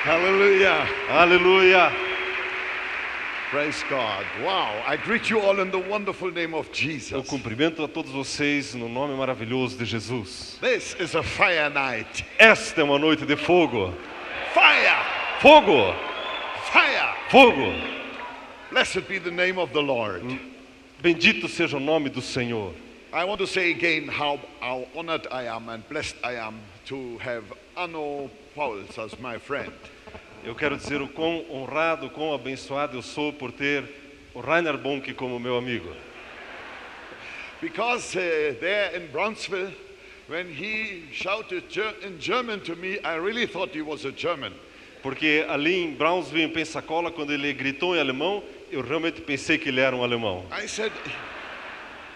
Hallelujah. Aleluia! Praise God. Wow. I greet you all in the wonderful name of Eu Jesus. cumprimento a todos vocês no nome maravilhoso de Jesus. This is a fire night. Esta é uma noite de fogo. Fire. Fogo! Fire. Fogo! Blessed be the name of the Lord. Bendito seja o nome do Senhor. I want to say again how honored I am and blessed I am to have Arno Pauls as my friend. Eu quero dizer o quão honrado, quão abençoado eu sou por ter o Rainer Bonk como meu amigo. Because there in Brownsville, when he shouted in German to me, I really thought he was a German. Porque ali em Brownsville, em Pensacola, quando ele gritou em alemão, eu realmente pensei que ele era um alemão. I said,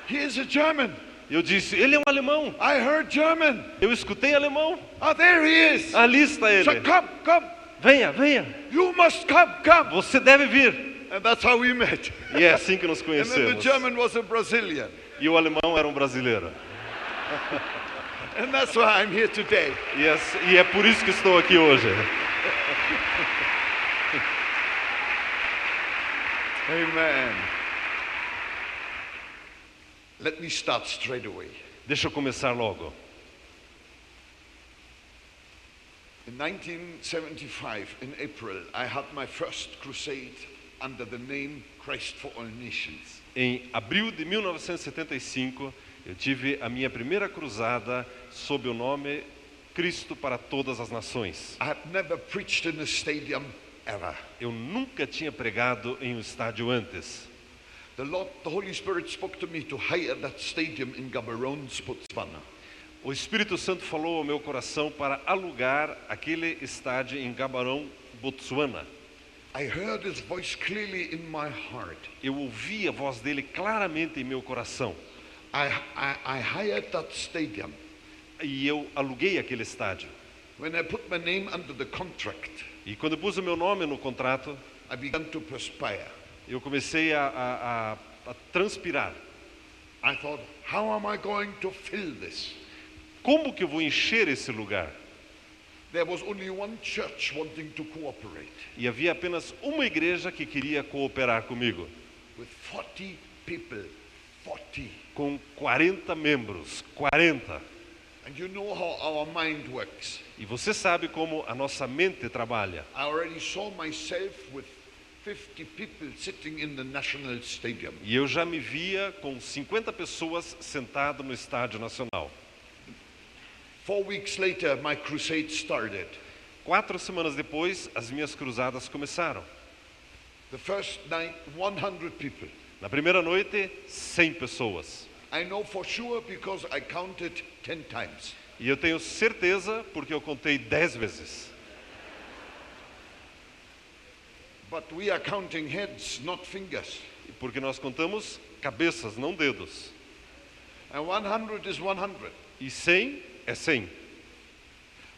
he is a German. Eu disse, ele é um alemão. I heard German. Eu escutei alemão. Oh, there he is. Ali está ele. So come. Venha, venha. You must come. Você deve vir. And that's how we met. E é assim que nos And then the conhecemos. German was a Brazilian. E o alemão era um brasileiro. And that's why I'm here today. E é por isso que estou aqui hoje. Amen. Let me start straight away. Deixa eu começar logo. In 1975, in April, I had my first crusade under the name Christ for All Nations. Em abril de 1975, eu tive a minha primeira cruzada sob o nome Cristo para Todas as Nações. I had never preached in a stadium ever. Eu nunca tinha pregado em um estádio antes. The Holy Spirit spoke to me to hire that stadium in Gaborone, Botswana. O Espírito Santo falou ao meu coração para alugar aquele estádio em Gaborone, Botsuana. I heard his voice clearly in my heart. Eu ouvi a voz dele claramente em meu coração. I hired that stadium. E eu aluguei aquele estádio. When I put my name under the contract, E quando eu pus o meu nome no contrato, I began to perspire. eu comecei a transpirar. I thought, how am I going to fill this? Como que eu vou encher esse lugar? There was only one church wanting to cooperate E havia apenas uma igreja que queria cooperar comigo, with 40 people. 40. com 40 membros, 40. And you know how our mind works. E você sabe como a nossa mente trabalha. I already saw myself with 50 people sitting in the National Stadium. E eu já me via com 50 pessoas sentado no Estádio Nacional. 4 weeks later, my crusade started. 4 semanas depois, as minhas cruzadas começaram. The first night, 100 people. Na primeira noite, 100 pessoas. I know for sure because I counted 10 times. E eu tenho certeza porque eu contei 10 vezes. But we are counting heads, not fingers. Porque nós contamos cabeças, não dedos. And 100 is 100. E 100 é 100.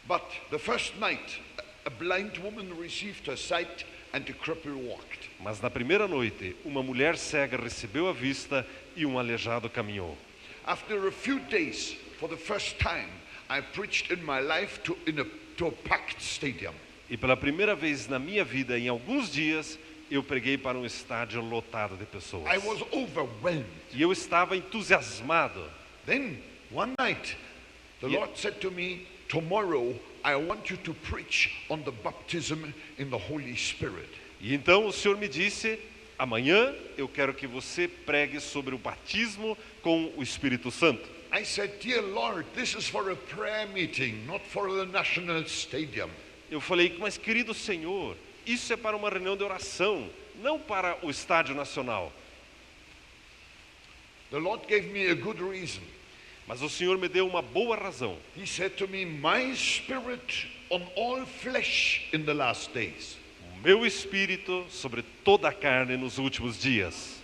But the first night, a blind woman received her sight and a cripple walked. Mas na primeira noite, uma mulher cega recebeu a vista e um aleijado caminhou. After a few days, for the first time, I preached in my life to a packed stadium. E pela primeira vez na minha vida, em alguns dias, eu preguei para um estádio lotado de pessoas. I was overwhelmed. E eu estava entusiasmado. Then, one night, the Yeah. Lord said to me, tomorrow I want you to preach on the baptism in the Holy Spirit. E então o Senhor me disse, amanhã eu quero que você pregue sobre o batismo com o Espírito Santo. I said, dear Lord, this is for a prayer meeting, not for the National Stadium. Eu falei, mas querido Senhor, isso é para uma reunião de oração, não para o Estádio Nacional. The Lord gave me a good reason. Mas o Senhor me deu uma boa razão. He said to me, my spirit on all flesh in the last days. O meu espírito sobre toda a carne nos últimos dias.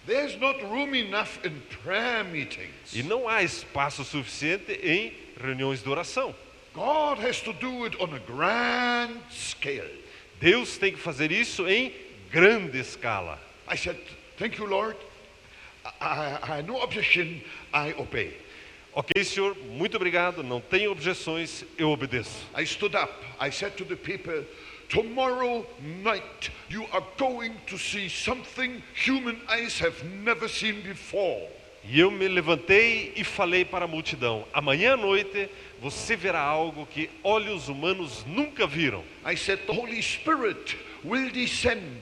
There's not room enough in prayer meetings. E não há espaço suficiente em reuniões de oração. God has to do it on a grand scale. Deus tem que fazer isso em grande escala. I said, thank you, Lord. I no objection, I obey. Ok, senhor, muito obrigado, não tenho objeções, eu obedeço. I stood up. I said to the people, tomorrow night you are going to see something human eyes have never seen before. E eu me levantei e falei para a multidão: amanhã à noite você verá algo que olhos humanos nunca viram. I said the Holy Spirit will descend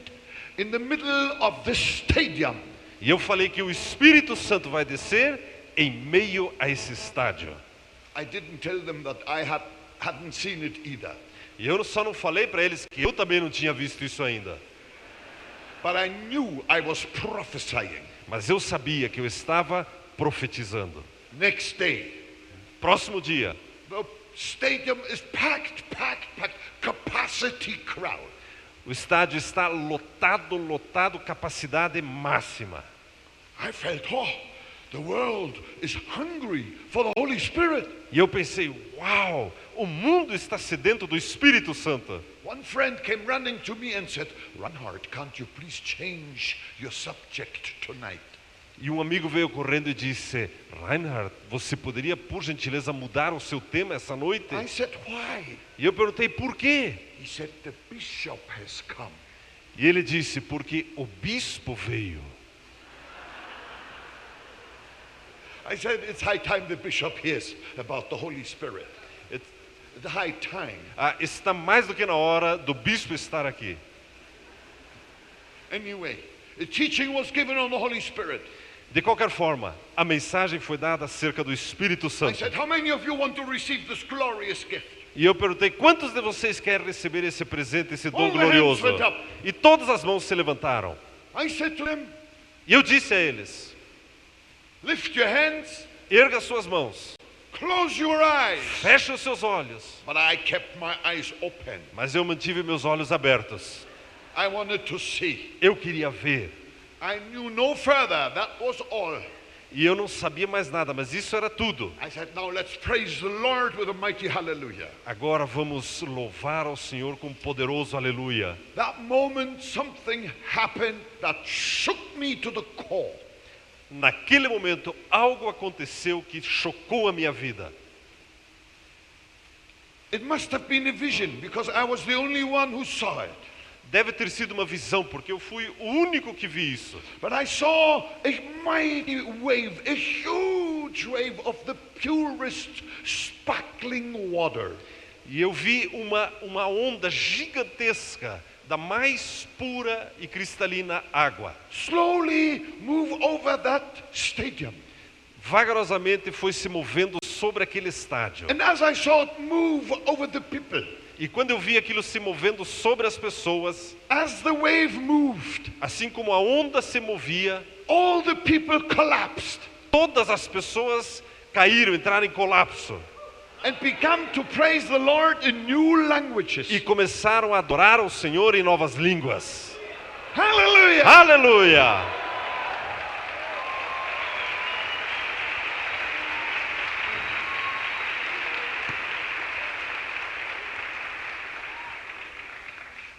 in the middle of this stadium. E eu falei que o Espírito Santo vai descer em meio a esse estádio. I didn't tell them that I hadn't seen it either. E eu só não falei para eles que eu também não tinha visto isso ainda. But I knew I was prophesying. Mas eu sabia que eu estava profetizando. Next day, Próximo dia, the stadium is packed, capacity crowd. o estádio está lotado, capacidade máxima. I felt, the world is hungry for the Holy Spirit. E eu pensei, uau, o mundo está sedento do Espírito Santo. One friend came running to me and said, Reinhard, can't you please change your subject tonight? E um amigo veio correndo e disse: Reinhard, você poderia por gentileza mudar o seu tema essa noite? I said, why? E eu perguntei por quê? He said, the bishop has come. E ele disse: porque o bispo veio. I said, it's high time the bishop hears about the Holy Spirit. It's high time. Está mais do que na hora do bispo estar aqui. Anyway, the teaching was given on the Holy Spirit. De qualquer forma, a mensagem foi dada acerca do Espírito I Santo. said, how many of you want to receive this glorious gift? E eu perguntei: quantos de vocês querem receber esse presente, esse dom All the glorioso? hands went up. E todas as mãos se levantaram. I said to them, E eu disse a eles: lift your hands, erga suas mãos, close your eyes. feche os seus olhos. But I kept my eyes open. Mas eu mantive meus olhos abertos. I wanted to see. Eu queria ver. I knew no further. That was all. E eu não sabia mais nada, mas isso era tudo. I said, now let's praise the Lord with a mighty hallelujah. Agora vamos louvar ao Senhor com um poderoso aleluia. That moment something happened that shook me to the core. Naquele momento, algo aconteceu que chocou a minha vida. It must have been a vision because I was the only one who saw it. Deve ter sido uma visão, porque eu fui o único que vi isso. But I saw a mighty wave, a huge wave of the purest, sparkling water. E eu vi uma onda gigantesca da mais pura e cristalina água. Slowly move over that stadium. Vagarosamente foi se movendo sobre aquele estádio. And as I saw it move over the people, E quando eu vi aquilo se movendo sobre as pessoas, as the wave moved, assim como a onda se movia, all the people collapsed todas as pessoas caíram, entraram em colapso. and began to praise the Lord in new languages. E começaram a adorar ao Senhor em novas línguas. Hallelujah! Aleluia!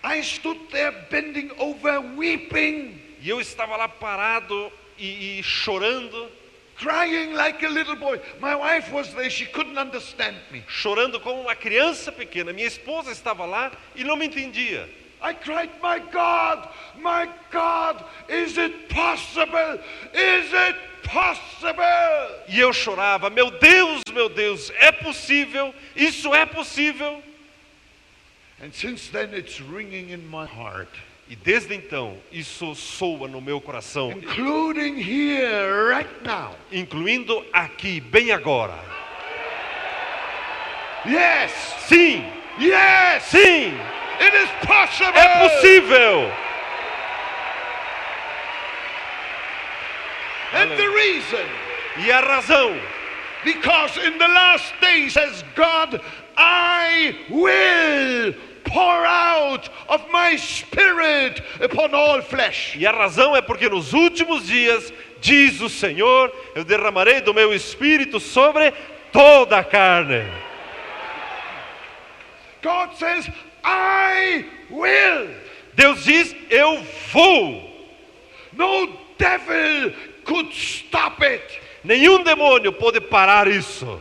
I stood there bending over, weeping, E eu estava lá parado e chorando, crying like a little boy. My wife was there, she couldn't understand me. chorando como uma criança pequena. Minha esposa estava lá e não me entendia. I cried, my God, is it possible? Is it possible? E eu chorava: meu Deus, é possível? Isso é possível? And since then it's ringing in my heart, E desde então, isso soa no meu coração, including here right now. incluindo aqui, bem agora. Yes, Sim, yes, sim, it is possible. é possível. And the reason, E a razão, because in the last days, says God, I will pour out of my spirit upon all flesh. e a razão é porque nos últimos dias, diz o Senhor, eu derramarei do meu espírito sobre toda a carne. God says, I will. Deus diz: eu vou. No devil could stop it. Nenhum demônio pode parar isso.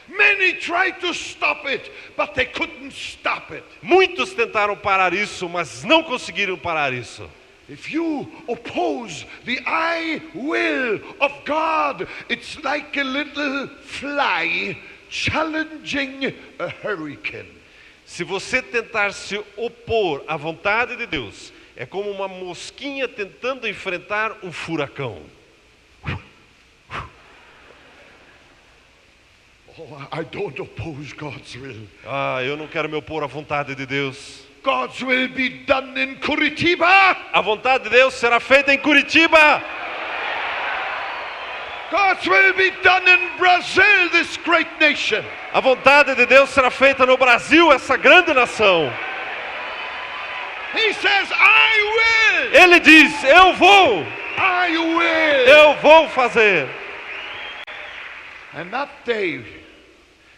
Many tried to stop it, but they couldn't stop it. Muitos tentaram parar isso, mas não conseguiram parar isso. If you oppose the I will of God, it's like a little fly challenging a hurricane. Se você tentar se opor à vontade de Deus, é como uma mosquinha tentando enfrentar um furacão. Oh, I don't oppose God's will. Eu não quero me opor à vontade de Deus. God's will be done in Curitiba. A vontade de Deus será feita em Curitiba. God's will be done in Brazil, this great nation. A vontade de Deus será feita no Brasil, essa grande nação. He says, I will. Ele diz, eu vou fazer. And that day,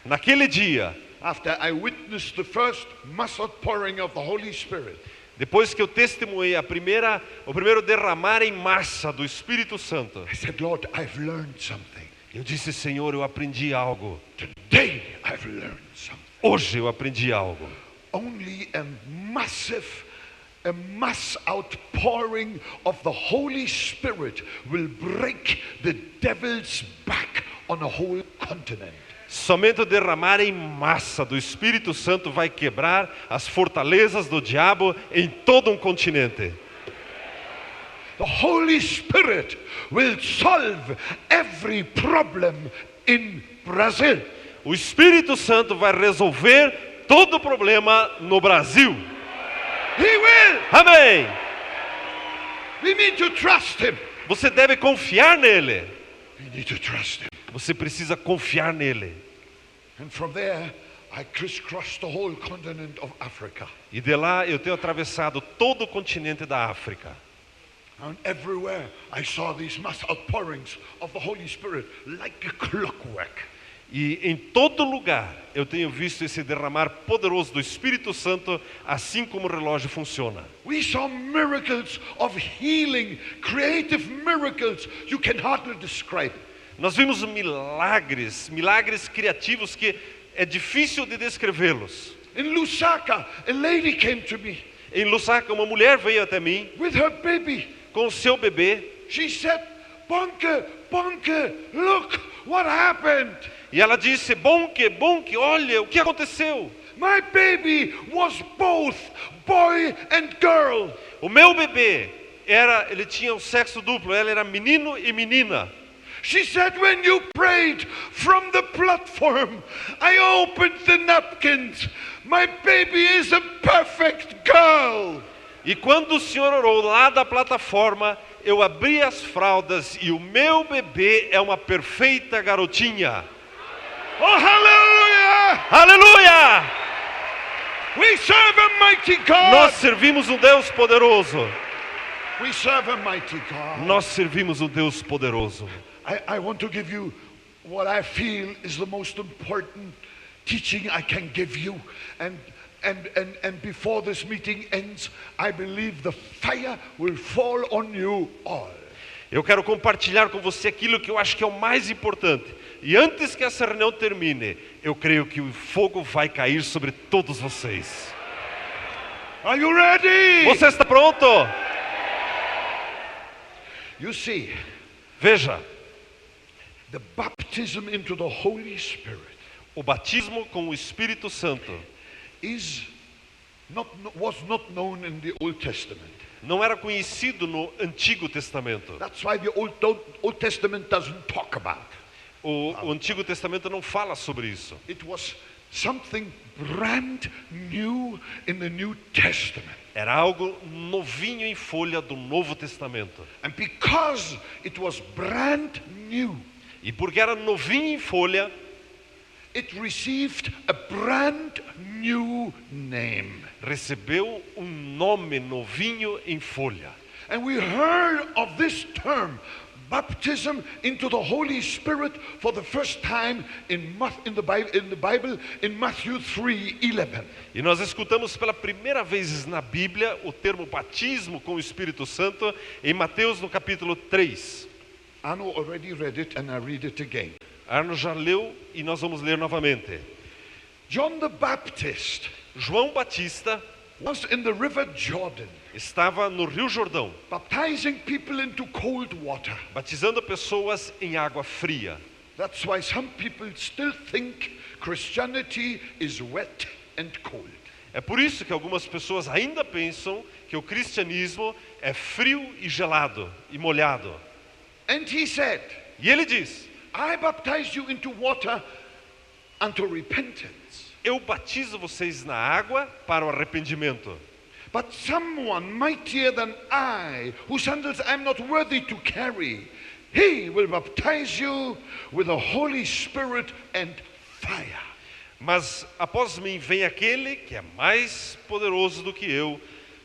Naquele dia, after I witnessed the first mass outpouring of the Holy Spirit, depois que eu testemunhei o primeiro derramar em massa do Espírito Santo, I said, Lord, I've learned something. eu disse, Senhor, eu aprendi algo. Today I've learned something. Hoje eu aprendi algo. Only a mass outpouring of the Holy Spirit will break the devil's back on a whole continent. Somente o derramar em massa do Espírito Santo vai quebrar as fortalezas do diabo em todo um continente. The Holy Spirit will solve every problem in Brazil. O Espírito Santo vai resolver todo problema no Brasil. He will. Amém! We need to trust him. Você deve confiar nele. We need to trust him. Você precisa confiar nele. And from there, I crisscrossed the whole continent of Africa. E de lá eu tenho atravessado todo o continente da África. And everywhere I saw these mass outpourings of the Holy Spirit like a clockwork. E em todo lugar eu tenho visto esse derramar poderoso do Espírito Santo, assim como o relógio funciona. We saw miracles of healing, creative miracles you can hardly describe. Nós vimos milagres criativos que é difícil de descrevê-los. In Lusaka, a lady came to me Em Lusaka, uma mulher veio até mim with her baby. com o seu bebê She said, Bonke, look what happened. e ela disse, Bonke, olha o que aconteceu. My baby was both boy and girl. O meu bebê ele tinha o sexo duplo, ela era menino e menina. She said, when you prayed from the platform, I opened the napkins. My baby is a perfect girl. E quando o Senhor orou lá da plataforma, eu abri as fraldas e o meu bebê é uma perfeita garotinha. Oh, hallelujah! Aleluia! We serve a mighty God. Nós servimos um Deus poderoso. We serve a mighty God. Nós servimos um Deus poderoso. I want to give you what I feel is the most important teaching I can give you. And before this meeting ends, I believe the fire will fall on you all. Eu quero compartilhar com você aquilo que eu acho que é o mais importante. E antes que essa reunião termine, eu creio que o fogo vai cair sobre todos vocês. Are you ready? Você está pronto? You see, Veja, the baptism into the Holy Spirit o batismo com o Espírito Santo was not known in the Old Testament. não era conhecido no Antigo Testamento. That's why the Old Testament doesn't talk about. O Antigo Testamento não fala sobre isso. It was something brand new in the New Testament. Era algo novinho em folha do Novo Testamento. And because it was brand new, E porque era novinho em folha, it received a brand new name. recebeu nome novinho em folha. And we heard of this term, baptism into the Holy Spirit, for the first time in the Bible in Matthew 3:11. E nós escutamos pela primeira vez na Bíblia o termo batismo com o Espírito Santo em Mateus no capítulo 3. Arno already read it and I read it again. Arno já leu e nós vamos ler novamente. John the Baptist João Batista was in the river Jordan, estava no Rio Jordão, baptizing people into cold water. batizando pessoas em água fria. That's why some people still think Christianity is wet and cold. É por isso que algumas pessoas ainda pensam que o cristianismo é frio e gelado e molhado. And he said, E ele diz: I baptize you into water unto repentance. eu batizo vocês na água para o arrependimento. But someone mightier than I, whose sandals I am not worthy to carry, he will baptize you with the Holy Spirit and fire. Mas após mim vem aquele que é mais poderoso do que eu,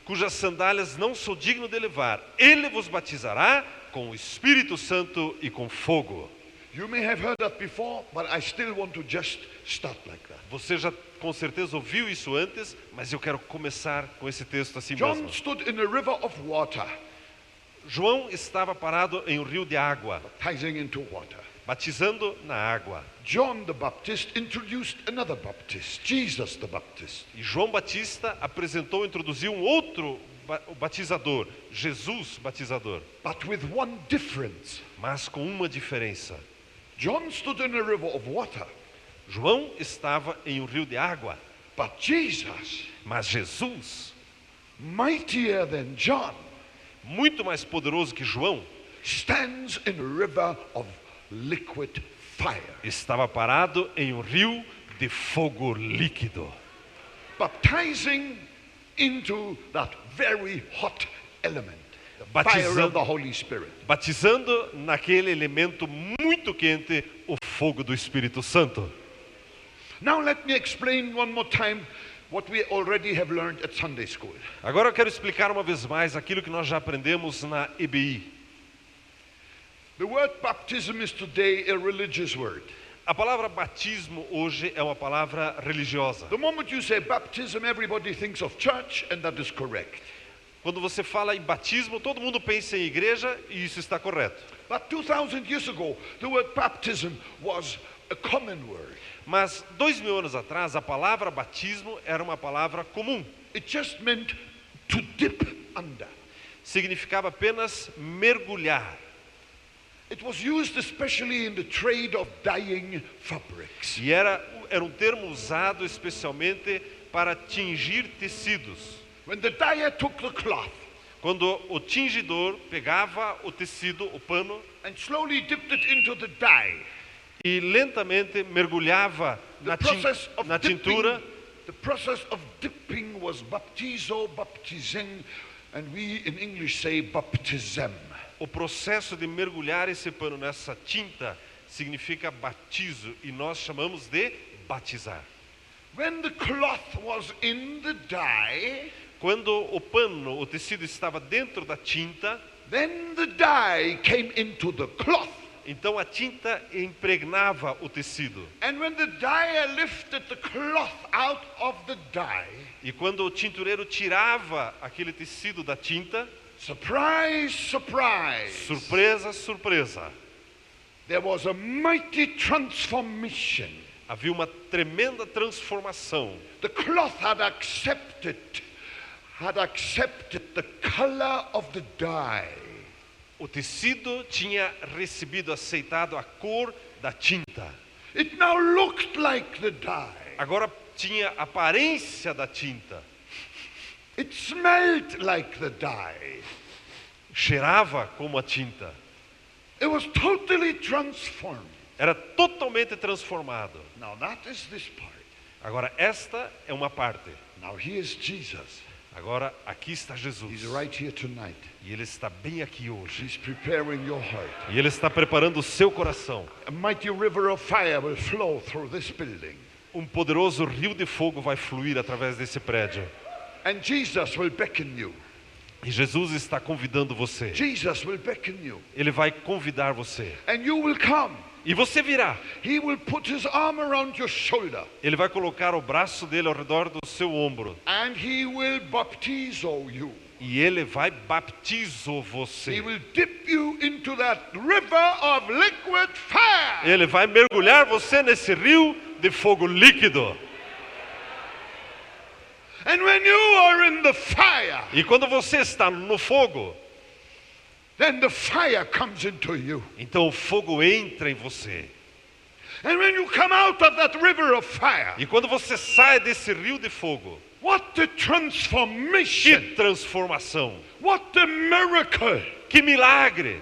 cujas sandálias não sou digno de levar. Ele vos batizará com o Espírito Santo e com fogo. You may have heard that before, but I still want to just start like that. Você já com certeza ouviu isso antes, mas eu quero começar com esse texto assim John mesmo. stood in a river of water, João estava parado em um rio de água, baptizing into water. batizando na água. John the Baptist introduced another Baptist, Jesus the Baptist. E João Batista apresentou, introduziu um outro batizador, Jesus batizador, But with one difference. mas com uma diferença. John stood in a river of water, João estava em um rio de água, but Jesus, mas Jesus, mightier than John, muito mais poderoso que João, stands in a river of liquid fire, estava parado em um rio de fogo líquido, baptizing into that very hot element, the fire of the Holy Spirit. batizando naquele elemento muito quente, o fogo do Espírito Santo. Now let me explain one more time what we already have learned at Sunday school. Agora eu quero explicar uma vez mais aquilo que nós já aprendemos na EBI. The word baptism is today a religious word. A palavra batismo hoje é uma palavra religiosa. The moment you say baptism, everybody thinks of church, and that is correct. Quando você fala em batismo, todo mundo pensa em igreja e isso está correto. But 2,000 years ago, the word baptism was a common word. Mas 2000 anos atrás, a palavra batismo era uma palavra comum. It just meant to dip under. Significava apenas mergulhar. It was used especially in the trade of dyeing fabrics. E era um termo usado especialmente para tingir tecidos. When the dyer took the cloth Quando o tingidor pegava o tecido, o pano, and slowly dipped it into the dye, e lentamente mergulhava the na tintura, the process of dipping was baptizo, baptizing, and we in English say baptism. o processo de mergulhar esse pano nessa tinta significa batizo e nós chamamos de batizar. When the cloth was in the dye, Quando o pano, o tecido estava dentro da tinta, then the dye came into the cloth. então a tinta impregnava o tecido. And when the dyer lifted the cloth out of the dye, E quando o tintureiro tirava aquele tecido da tinta, surprise, surprise, surpresa, surpresa, there was a mighty transformation. havia uma tremenda transformação. The cloth had accepted the color of the dye. O tecido tinha recebido, aceitado a cor da tinta. It now looked like the dye. Agora tinha a aparência da tinta. It smelled like the dye. Cheirava como a tinta. It was totally transformed. Era totalmente transformado. Now that is this part. Agora esta é uma parte. Now here's Jesus. Agora aqui está Jesus. He's right here tonight. E Ele está bem aqui hoje. He's preparing your heart. E Ele está preparando o seu coração. A mighty river of fire will flow through this building. Um poderoso rio de fogo vai fluir através desse prédio. And Jesus will beckon you. E Jesus está convidando você. Jesus will beckon you. Ele vai convidar você. And you will come. E você virá. He will put his arm around your shoulder. Ele vai colocar o braço dele ao redor do seu ombro. And he will baptizo you. E Ele vai baptizar He você. will dip you into that river of liquid fire. Ele vai mergulhar você nesse rio de fogo líquido. And when you are in the fire, E quando você está no fogo, then the fire comes into you. então o fogo entra em você. And when you come out of that river of fire, E quando você sai desse rio de fogo, what the transformation, que transformação, what the miracle. que milagre!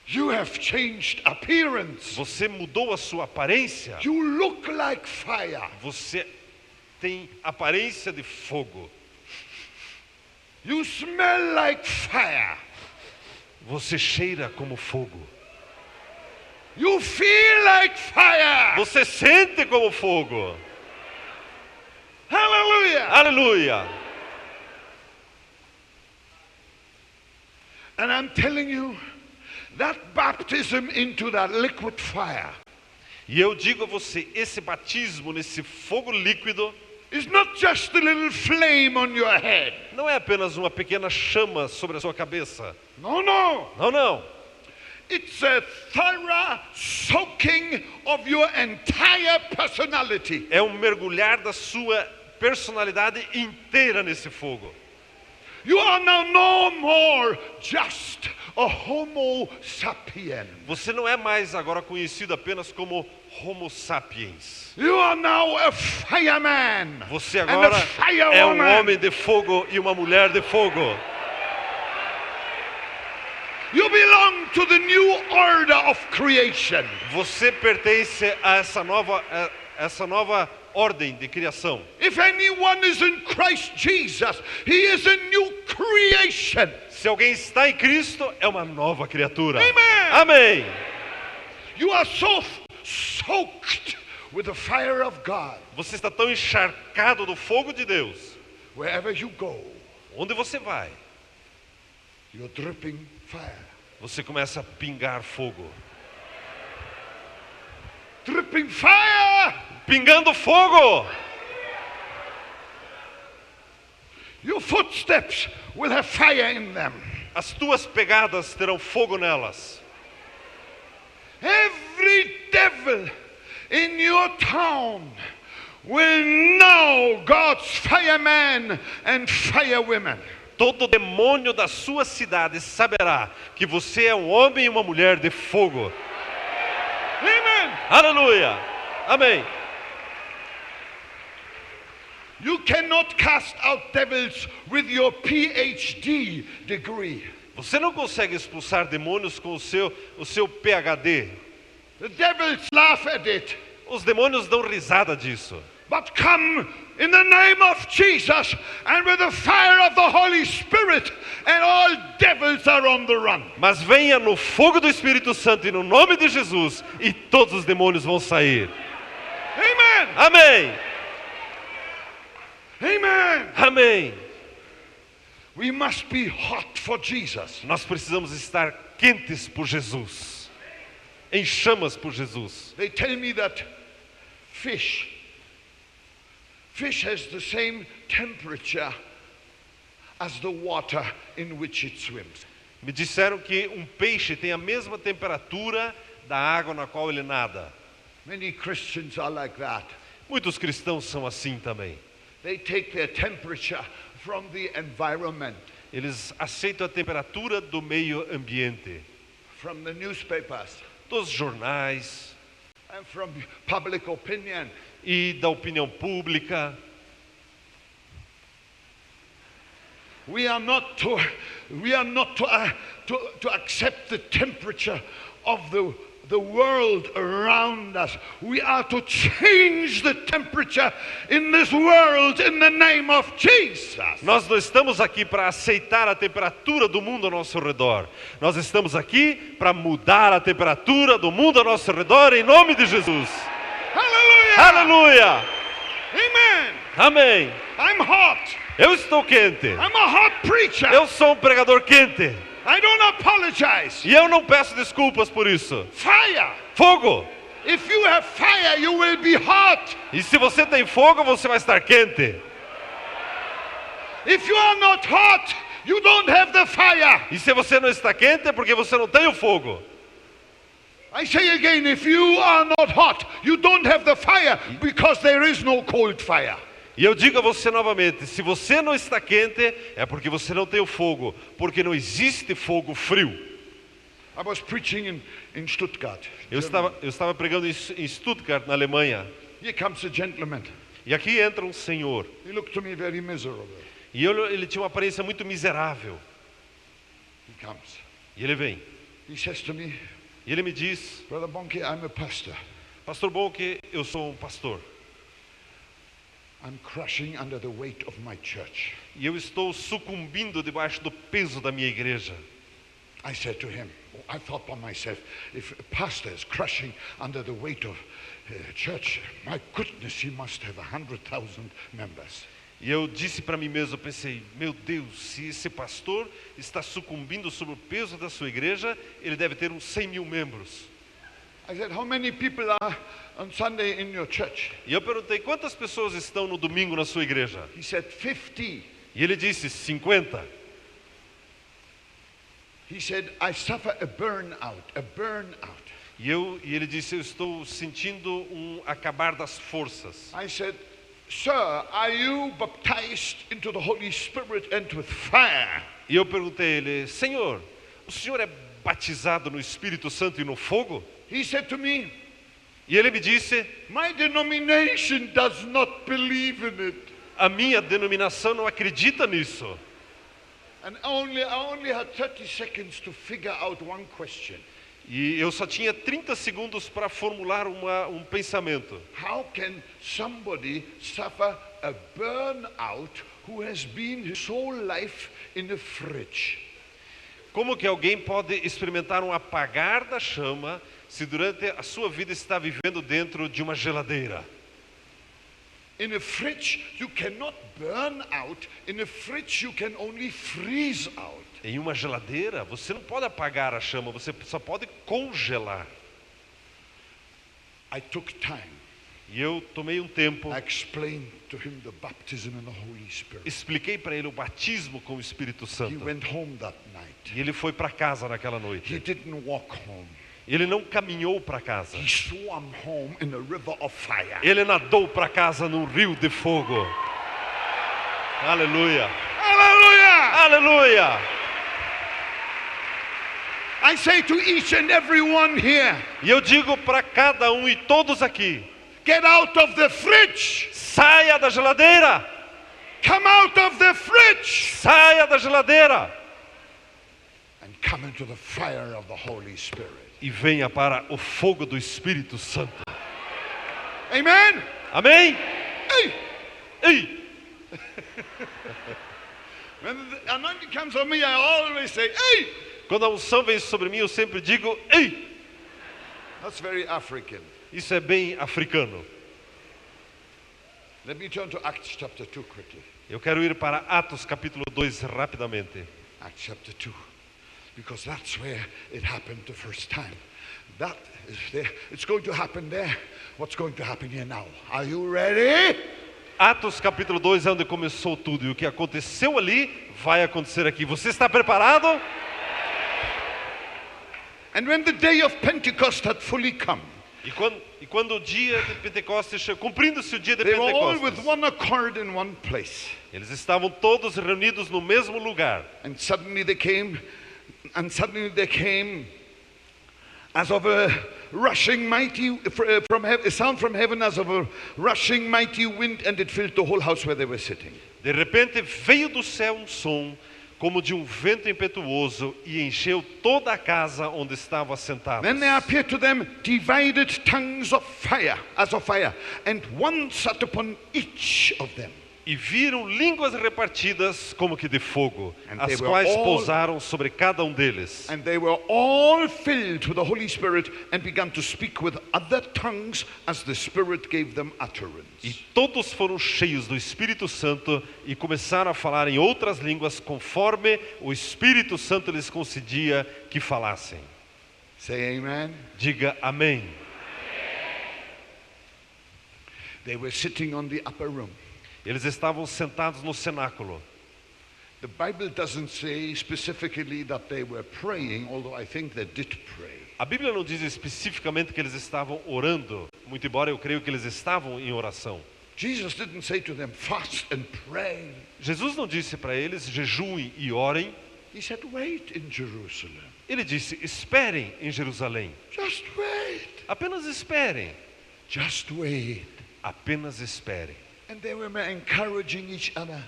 You have changed appearance. Você mudou a sua aparência. You look like fire. Você tem aparência de fogo. You smell like fire. Você cheira como fogo. You feel like fire. Você sente como fogo. Hallelujah. Aleluia! And I'm telling you, that baptism into that liquid fire E eu digo a você, esse batismo nesse fogo líquido is not just a little flame on your head. não é apenas uma pequena chama sobre a sua cabeça. No, no. Não, não. It's a thorough soaking of your entire personality. É um mergulhar da sua personalidade inteira nesse fogo. You are now no more just a homo sapiens. Você não é mais agora conhecido apenas como Homo sapiens. You are now a fireman. Você and a agora é um firewoman. homem de fogo e uma mulher de fogo. You belong to the new order of creation. Você pertence a essa nova ordem de criação. If anyone is in Christ Jesus, he is a new creation. Se alguém está em Cristo, é uma nova criatura. Amen. Amém. You are so soaked with the fire of God. Você está tão encharcado do fogo de Deus. Wherever you go, Onde você vai, you're dripping fire. você começa a pingar fogo. Dripping fire. Pingando fogo! Your footsteps will have fire in them. As tuas pegadas terão fogo nelas. Every devil in your town will know God's firemen and firewomen. Todo demônio da sua cidade saberá que você é um homem e uma mulher de fogo. Amen. Aleluia! Amém! You cannot cast out devils with your PhD degree. Você não consegue expulsar demônios com o seu PhD. The devils laugh at it. Os demônios dão risada disso. But come in the name of Jesus and with the fire of the Holy Spirit, and all devils are on the run. Mas venha no fogo do Espírito Santo e no nome de Jesus e todos os demônios vão sair. Amen. Amém! Amen. Amém! We must be hot for Jesus. Nós precisamos estar quentes por Jesus. Em chamas por Jesus. They tell me that fish has the same temperature as the water in which it swims. Me disseram que um peixe tem a mesma temperatura da água na qual ele nada. Many Christians are like that. Muitos cristãos são assim também. They take their temperature from the environment, Eles aceitam a temperatura do meio ambiente, from the newspapers, dos jornais and from public opinion. e da opinião pública. We are not to accept the temperature of the world around us. We are to change the temperature in this world in the name of Jesus. Nós não estamos aqui para aceitar a temperatura do mundo ao nosso redor. Nós estamos aqui para mudar a temperatura do mundo ao nosso redor em nome de Jesus. Hallelujah! Aleluia! Amen. Amém! I'm hot. Eu estou quente. I'm a hot preacher. Eu sou um pregador quente. I don't apologize. E eu não peço desculpas por isso. Fire. Fogo! If you have fire, you will be hot. E se você tem fogo, você vai estar quente. If you are not hot, you don't have the fire. E se você não está quente é porque você não tem o fogo. I say again, if you are not hot, you don't have the fire because there is no cold fire. E eu digo a você novamente, se você não está quente é porque você não tem o fogo, porque não existe fogo frio. I was preaching in Stuttgart. Eu estava pregando em Stuttgart, na Alemanha. Here comes a gentleman. E aqui entra um senhor. He looked to me very miserable. E ele tinha uma aparência muito miserável. He comes. E ele vem. He says to me, E ele me diz, Brother Bonke, I'm a pastor. Pastor Bonke, eu sou um pastor. I'm crushing under the weight of my church. E eu estou sucumbindo debaixo do peso da minha igreja. I said to him, I thought by myself, if a pastor is crushing under the weight of church, my goodness, he must have 100,000 members. E eu disse para mim mesmo, eu pensei, meu Deus, se esse pastor está sucumbindo sob o peso da sua igreja, ele deve ter uns 100 mil membros. I said, how many people are on Sunday in your church? E eu perguntei, quantas pessoas estão no domingo na sua igreja? He said, 50. E ele disse, 50. He said, I suffer a burnout. E ele disse, eu estou sentindo um acabar das forças. I said, Sir, are you baptized into the Holy Spirit and with fire? E eu perguntei a ele, Senhor, o senhor é batizado no Espírito Santo e no fogo? He said to me, E ele me disse, my denomination does not believe in it. a minha denominação não acredita nisso. And I only had 30 seconds to figure out one question. E eu só tinha 30 segundos para formular um pensamento. How can somebody suffer a burnout who has been his whole life in a fridge? Como que alguém pode experimentar um apagar da chama se durante a sua vida está vivendo dentro de uma geladeira? In a fridge you cannot burn out. In a fridge you can only freeze out. Em uma geladeira, você não pode apagar a chama, você só pode congelar. I took time. E eu tomei um tempo, I explained to him the baptism in the Holy Spirit. expliquei para ele o batismo com o Espírito He Santo. went home that night. E ele foi para casa naquela He noite. didn't walk home. Ele não caminhou para casa. He swam home in a river of fire. Ele nadou para casa num rio de fogo. Aleluia! Hallelujah! Aleluia! I say to each and every one here, E eu digo para cada um e todos aqui, get out of the fridge. saia da geladeira! Come out of the fridge Saia da geladeira! and come into the fire of the Holy Spirit. E venha para o fogo do Espírito Santo. Amen? Amém? Hey! Ei! When the anointing comes on me, I always say, hey! Quando a unção vem sobre mim, eu sempre digo, ei! That's very African. Isso é bem africano. Let me turn to Acts chapter 2 quickly. Eu quero ir para Atos capítulo 2 rapidamente. Acts chapter 2. Because that's where it happened the first time. That is there. It's going to happen there. What's going to happen here now? Are you ready? Atos capítulo 2 é onde começou tudo. E o que aconteceu ali vai acontecer aqui. Você está preparado? And when the day of Pentecost had fully come, E quando o dia de Pentecostes chegou, cumprindo-se o dia de they were all with Pentecostes, one accord in one place. eles estavam todos reunidos no mesmo lugar. And suddenly they came, as of a rushing mighty, a sound from heaven as of a rushing mighty wind, and it filled the whole house where they were sitting. De repente veio do céu um som, como de um vento impetuoso, e encheu toda a casa onde estavam assentados. Then there appeared to them divided tongues of fire, as of fire, and one sat upon each of them. E viram línguas repartidas como que de fogo, And they as were quais all- pousaram sobre cada um deles. And they were all filled with the Holy Spirit and began to speak with other tongues as the Spirit gave them E utterance. todos foram cheios do Espírito Santo e começaram a falar em outras línguas conforme o Espírito Santo lhes concedia que falassem. Say amen. Diga amém. They were sitting on the upper room. Eles estavam sentados no cenáculo. The Bible doesn't say specifically that they were praying, although I think they did pray. A Bíblia não diz especificamente que eles estavam orando, muito embora eu creio que eles estavam em oração. Jesus didn't say to them, fast and pray. Jesus não disse para eles, jejuem e orem. He said, wait in Jerusalem. Ele disse, esperem em Jerusalém. Just wait. Apenas esperem. Just wait. Apenas esperem. And they were encouraging each other.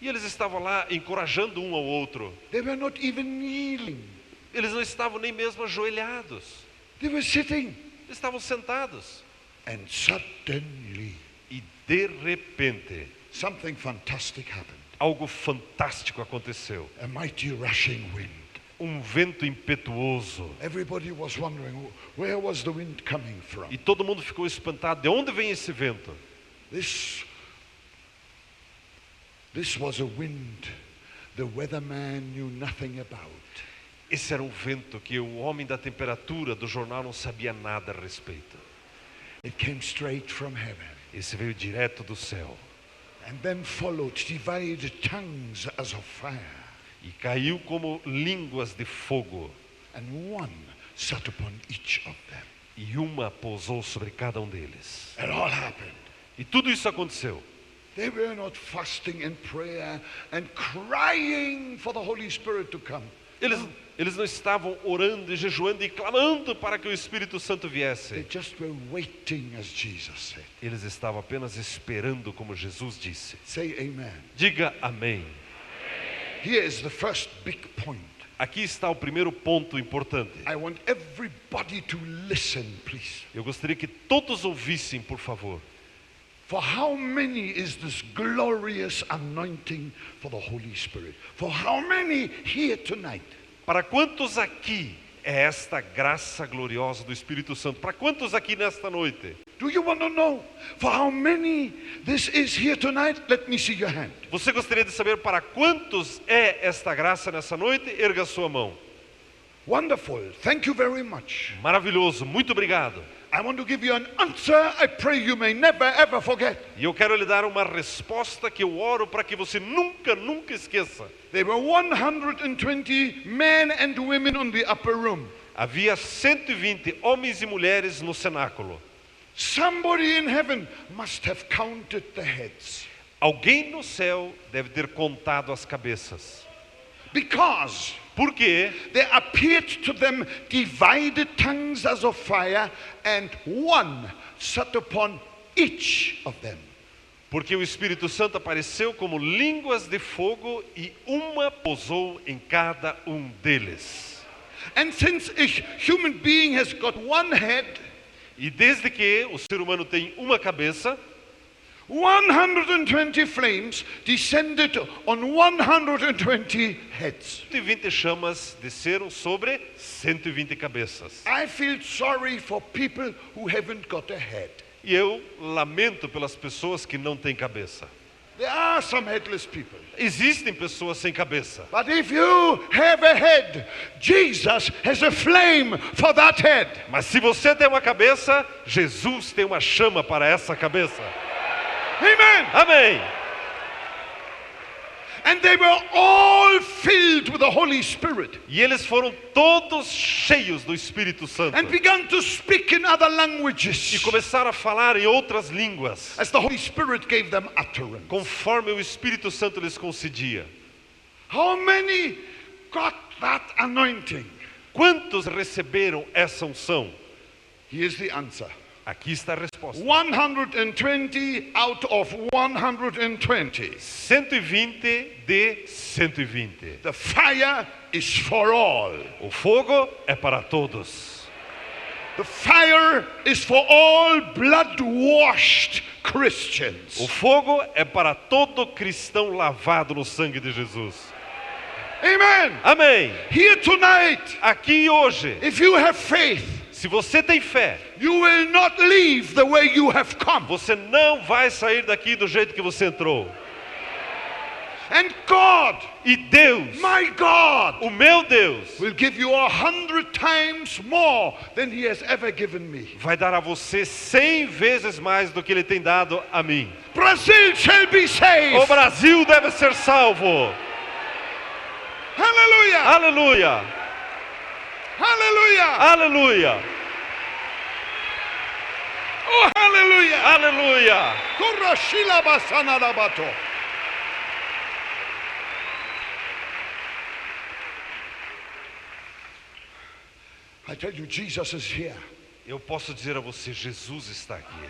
E eles estavam lá encorajando um ao outro. They were not even kneeling. Eles não estavam nem mesmo ajoelhados. They were sitting. Eles estavam sentados. And suddenly, E de repente, something fantastic happened. algo fantástico aconteceu. A mighty rushing wind. Vento impetuoso. Everybody was wondering, where was the wind coming from? E todo mundo ficou espantado. De onde vem esse vento? This was a wind the weatherman knew nothing about. Esse era um vento que o homem da temperatura do jornal não sabia nada a respeito. It came straight from heaven. Esse veio direto do céu. And then followed divided tongues as of fire. E caiu como línguas de fogo. And one sat upon each of them. E uma pousou sobre cada um deles. It all happened. E tudo isso aconteceu. They were not fasting in prayer and crying for the Holy Spirit to come. Eles não estavam orando e jejuando e clamando para que o Espírito Santo They viesse. just were waiting, as Jesus said. Eles estavam apenas esperando, como Jesus disse. Say amen. Diga amém. Here is the first big point. Aqui está o primeiro ponto importante. I want everybody to listen, please. Eu gostaria que todos ouvissem, por favor. For how many is this glorious anointing for the Holy Spirit? For how many here tonight? Para quantos aqui é esta graça gloriosa do Espírito Santo? Para quantos aqui nesta noite? Do you want to know for how many this is here tonight? Let me see your hand. Você gostaria de saber para quantos é esta graça nessa noite? Erga sua mão. Wonderful. Thank you very much. Maravilhoso, muito obrigado. I want to give you an answer I pray you may never ever forget. E eu quero lhe dar uma resposta que eu oro para que você nunca esqueça. There were 120 men and women on the upper room. Havia 120 homens e mulheres no cenáculo. Somebody in heaven must have counted the heads. Alguém no céu deve ter contado as cabeças. Because Porque there appeared to them divided tongues as of fire, and one sat upon each of them. Porque o Espírito Santo apareceu como línguas de fogo e uma pousou em cada um deles. And since a human being has got one head, E desde que o ser humano tem uma cabeça, 120 flames descended on 120 heads. 120 chamas desceram sobre 120 cabeças. I feel sorry for people who haven't got a head. E eu lamento pelas pessoas que não têm cabeça. There are some headless people. Existem pessoas sem cabeça. But if you have a head, Jesus has a flame for that head. Mas se você tem uma cabeça, Jesus tem uma chama para essa cabeça. Amen. Amém. And they were all filled with the Holy Spirit E eles foram todos cheios do Espírito Santo. and began to speak in other E languages começaram a falar em outras línguas, as the Holy Spirit gave them utterance. conforme o Espírito Santo lhes concedia. How many got that anointing? Quantos receberam essa unção? Here's the answer. Aqui está a resposta. 120 out of 120. 120 de 120. The fire is for all. O fogo é para todos. The fire is for all blood-washed Christians. O fogo é para todo cristão lavado no sangue de Jesus. Amen. Amém. Here tonight, Aqui e hoje, if you have faith, se você tem fé, you will not leave the way you have come. você não vai sair daqui do jeito que você entrou. And God, E Deus, my God, o meu Deus, will give you 100 times more than He has ever given me. vai dar a você 100 vezes mais do que Ele tem dado a mim. Brazil shall be O saved. Brasil deve ser salvo. Aleluia! Hallelujah. Aleluia! Oh, hallelujah. Aleluia! Kurashila basanarabato. I tell you, Jesus is here. Eu posso dizer a você, Jesus está aqui.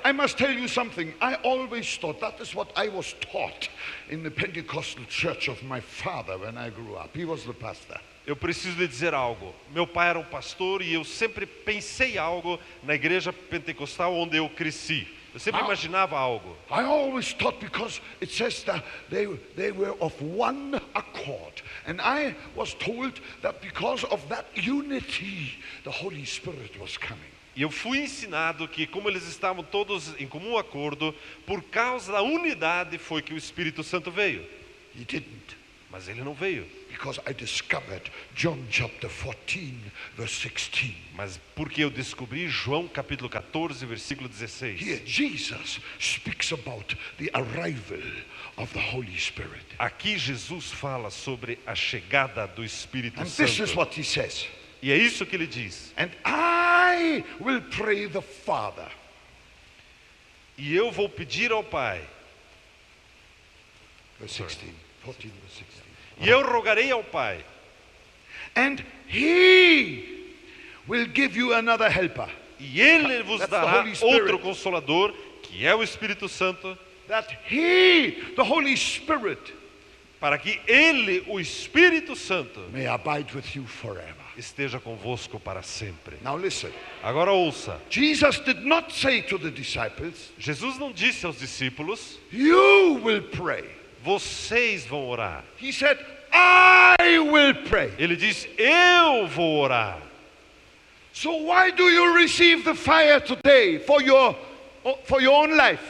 I must tell you something. I always thought that is what I was taught in the Pentecostal church of my father when I grew up. He was the pastor. Eu preciso lhe dizer algo. Meu pai era um pastor e eu sempre pensei algo na igreja pentecostal onde eu cresci. Eu sempre imaginava algo. I always thought, because it says that they were of one accord. And I was told that because of that unity, the Holy Spirit was coming. E eu fui ensinado que, como eles estavam todos em comum acordo, por causa da unidade foi que o Espírito Santo veio. He didn't. Mas ele não veio. Because I discovered John chapter 14, verse 16. Mas porque eu descobri João capítulo 14, versículo Here 16. Jesus speaks about the arrival of the Holy Spirit. Aqui Jesus fala sobre a chegada do Espírito And this is Santo. what he says. E é isso que ele diz. And I will pray the Father. E eu vou pedir ao Pai. Verse 16. 14, verse 16. E eu rogarei ao Pai. And he will give you another helper. E Ele vos That's the dará Holy Spirit. outro Consolador, que é o Espírito Santo, That he, the Holy Spirit, para que Ele, o Espírito Santo, may abide with you forever. esteja convosco para sempre. Now listen. Agora ouça. Jesus did not say to the disciples, Jesus não disse aos discípulos, you will pray. vocês vão orar. He said, I will pray. Ele diz, eu vou orar. So why do you receive the fire today for your own life?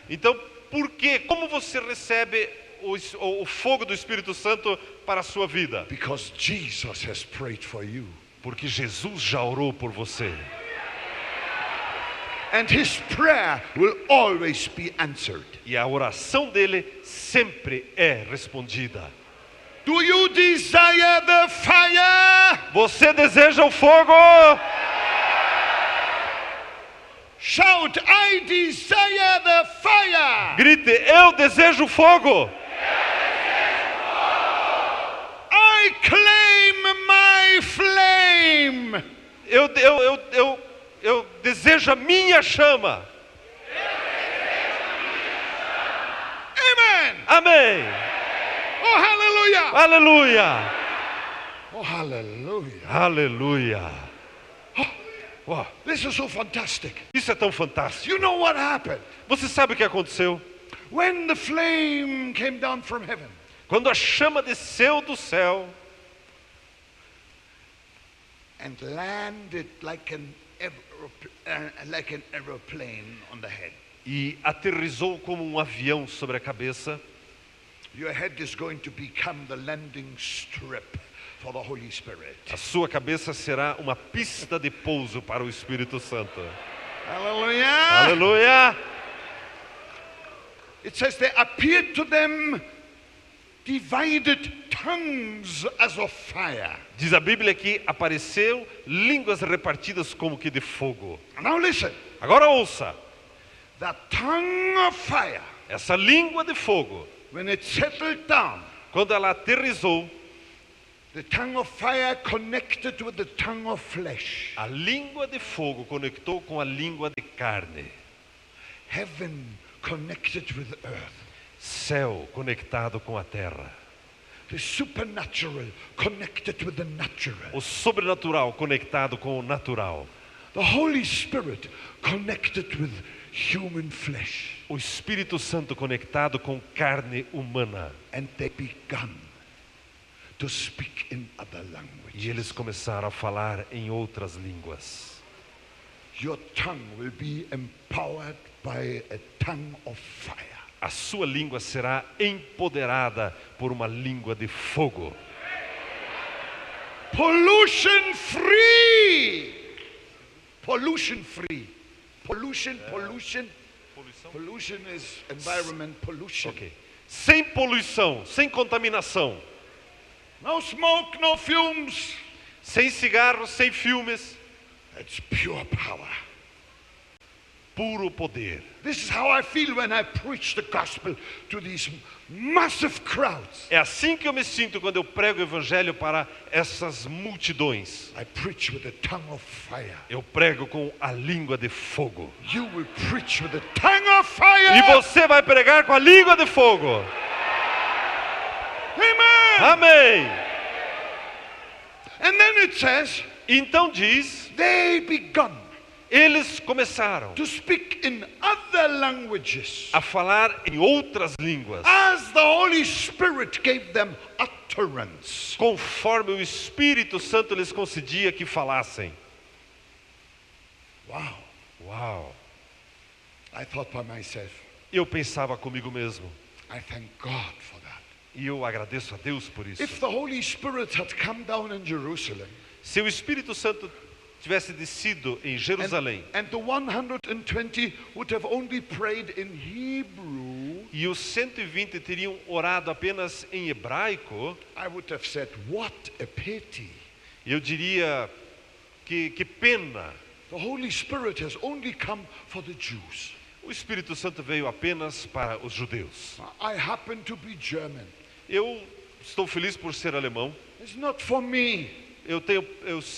Então, por quê? Como você recebe o fogo do Espírito Santo para a sua vida? Because Jesus has prayed for you. Porque Jesus já orou por você. And his prayer will always be answered. E a oração dele sempre é respondida. Do you desire the fire? Você deseja o fogo? Shout, I desire the fire. Grite, eu desejo o fogo. I claim my flame. Eu desejo a minha chama. Amen. Amém. Oh, hallelujah. Aleluia. Oh, hallelujah. Aleluia. Uau, This is so fantastic. isso é tão fantástico. You know what happened? Você sabe o que aconteceu? When the flame came down from heaven, Quando a chama desceu do céu and landed like an aeroplane on the head. e aterrissou como um avião sobre a cabeça, Your head is going to become the landing strip for the Holy Spirit. a sua cabeça será uma pista de pouso para o Espírito Santo. Hallelujah. Aleluia! It says there appeared to them divided tongues as of fire. Diz a Bíblia que apareceu línguas repartidas como que de fogo. Now listen, Agora ouça, the tongue of fire, essa língua de fogo, when it settled down, quando ela aterrissou, the tongue of fire connected with the tongue of flesh. a língua de fogo conectou com a língua de carne. Heaven connected with earth. Céu conectado com a terra. The supernatural connected with the natural. O sobrenatural conectado com o natural. The Holy Spirit connected with human flesh. O Espírito Santo conectado com carne humana. And they began to speak in other languages. E eles começaram a falar em outras línguas. Your tongue will be empowered by a tongue of fire. A sua língua será empoderada por uma língua de fogo. Pollution free. Pollution free. Pollution. Pollution is environment pollution. Ok. Sem poluição, sem contaminação. No smoke, no fumes. sem cigarros, sem filmes, It's pure power. puro poder. This is how I feel when I preach the gospel to these massive crowds. É assim que eu me sinto quando eu prego o evangelho para essas multidões. I preach with the tongue of fire. Eu prego com a língua de fogo. You will preach with the tongue of E fire. você vai pregar com a língua de fogo. Amen. Amém. And then it says, Então diz, they begun eles começaram to speak in other languages a falar em outras línguas, as the Holy Spirit gave them utterance. conforme o Espírito Santo lhes concedia que falassem. Wow. Uau! I thought by myself, Eu pensava comigo mesmo, I thank God for that. e eu agradeço a Deus por isso. If the Holy Spirit had come down in Jerusalem Se o Espírito Santo tivesse descido em Jerusalém and the 120 would have only prayed in Hebrew, e os 120 teriam orado apenas em hebraico, I would have said, what a pity. eu diria que pena. The Holy Spirit has only come for the Jews. O Espírito Santo veio apenas para os judeus. I happen to be German. Eu estou feliz por ser alemão. It's not for me.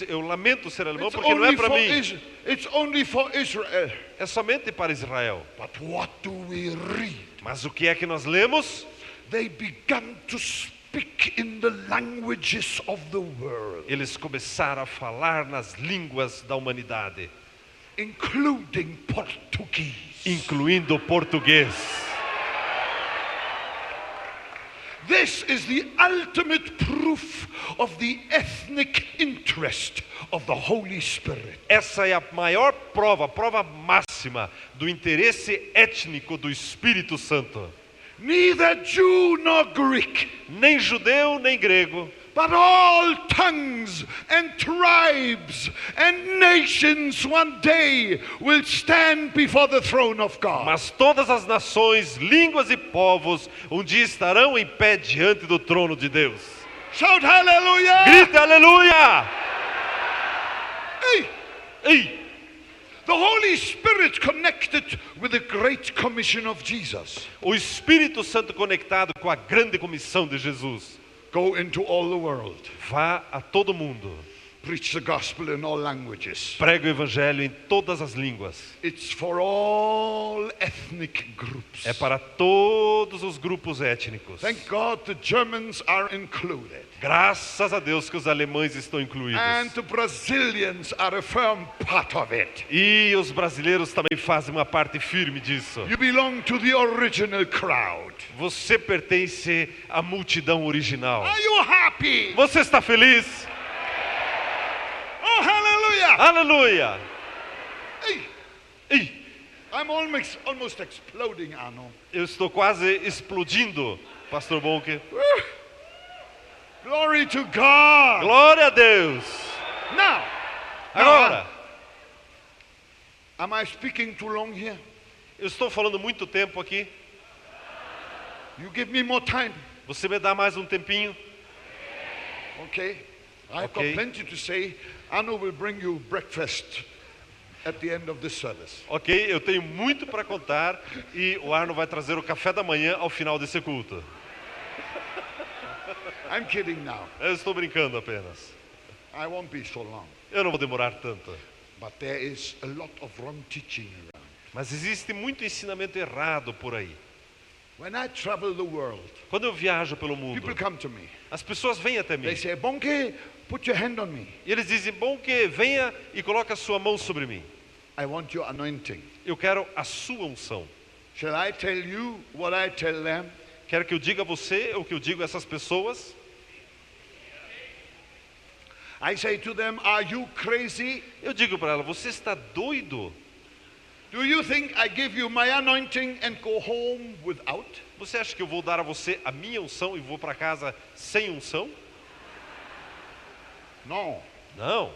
Eu lamento ser alemão It's porque não é only para for mim. It's only for Israel. É somente para Israel. But what do we read? Mas o que é que nós lemos? They began to speak in the languages of the world, Eles começaram a falar nas línguas da humanidade, including Portuguese. incluindo o português. This is the ultimate proof of the ethnic interest of the Holy Spirit. Essa é a maior prova, a prova máxima do interesse étnico do Espírito Santo. Neither Jew nor Greek, Nem judeu, nem grego, but all tongues and tribes and nations one day will stand before the throne of God. mas todas as nações, línguas e povos um dia estarão em pé diante do trono de Deus. Shout hallelujah! Grite aleluia! Hey, Ei, the Holy Spirit connected with the great commission of Jesus. o Espírito Santo conectado com a grande comissão de Jesus. Go into all the world. Vá a todo mundo. Preach the gospel in all languages. Pregue o evangelho em todas as línguas. It's for all ethnic groups. É para todos os grupos étnicos. Thank God the Germans are included. Graças a Deus que os alemães estão incluídos. And the Brazilians are a firm part of it. E os brasileiros também fazem uma parte firme disso. You belong to the original crowd. Você pertence à multidão original. Are you happy? Você está feliz? Oh, hallelujah! Aleluia! Hey, Ei, I'm almost exploding, Arno. eu estou quase explodindo, Pastor Bonke. Glory to God. Glória a Deus! Now, Agora, am I speaking too long here? eu estou falando muito tempo aqui. You give me more time. Você me dá mais um tempinho? Okay. I've Okay. got plenty to say. Arno will bring you breakfast at the end of this service. Ok, eu tenho muito para contar e o Arno vai trazer o café da manhã ao final desse culto. I'm kidding now. Eu estou brincando apenas. I won't be so long. Eu não vou demorar tanto. But there is a lot of wrong teaching around. Mas existe muito ensinamento errado por aí. When I travel the world, Quando eu viajo pelo mundo, people come to me. as pessoas vêm até mim They say, Bonke, put your hand on me. e eles dizem, bom que venha e coloque a sua mão sobre mim. I want your anointing. Eu quero a sua unção. Shall I tell you what I tell them? Quero que eu diga a você o que eu digo a essas pessoas. I say to them, are you crazy? Eu digo para ela, você está doido? Do you think I give you my anointing and go home without? Você acha que eu vou dar a você a minha unção e vou para casa sem unção? No. Não.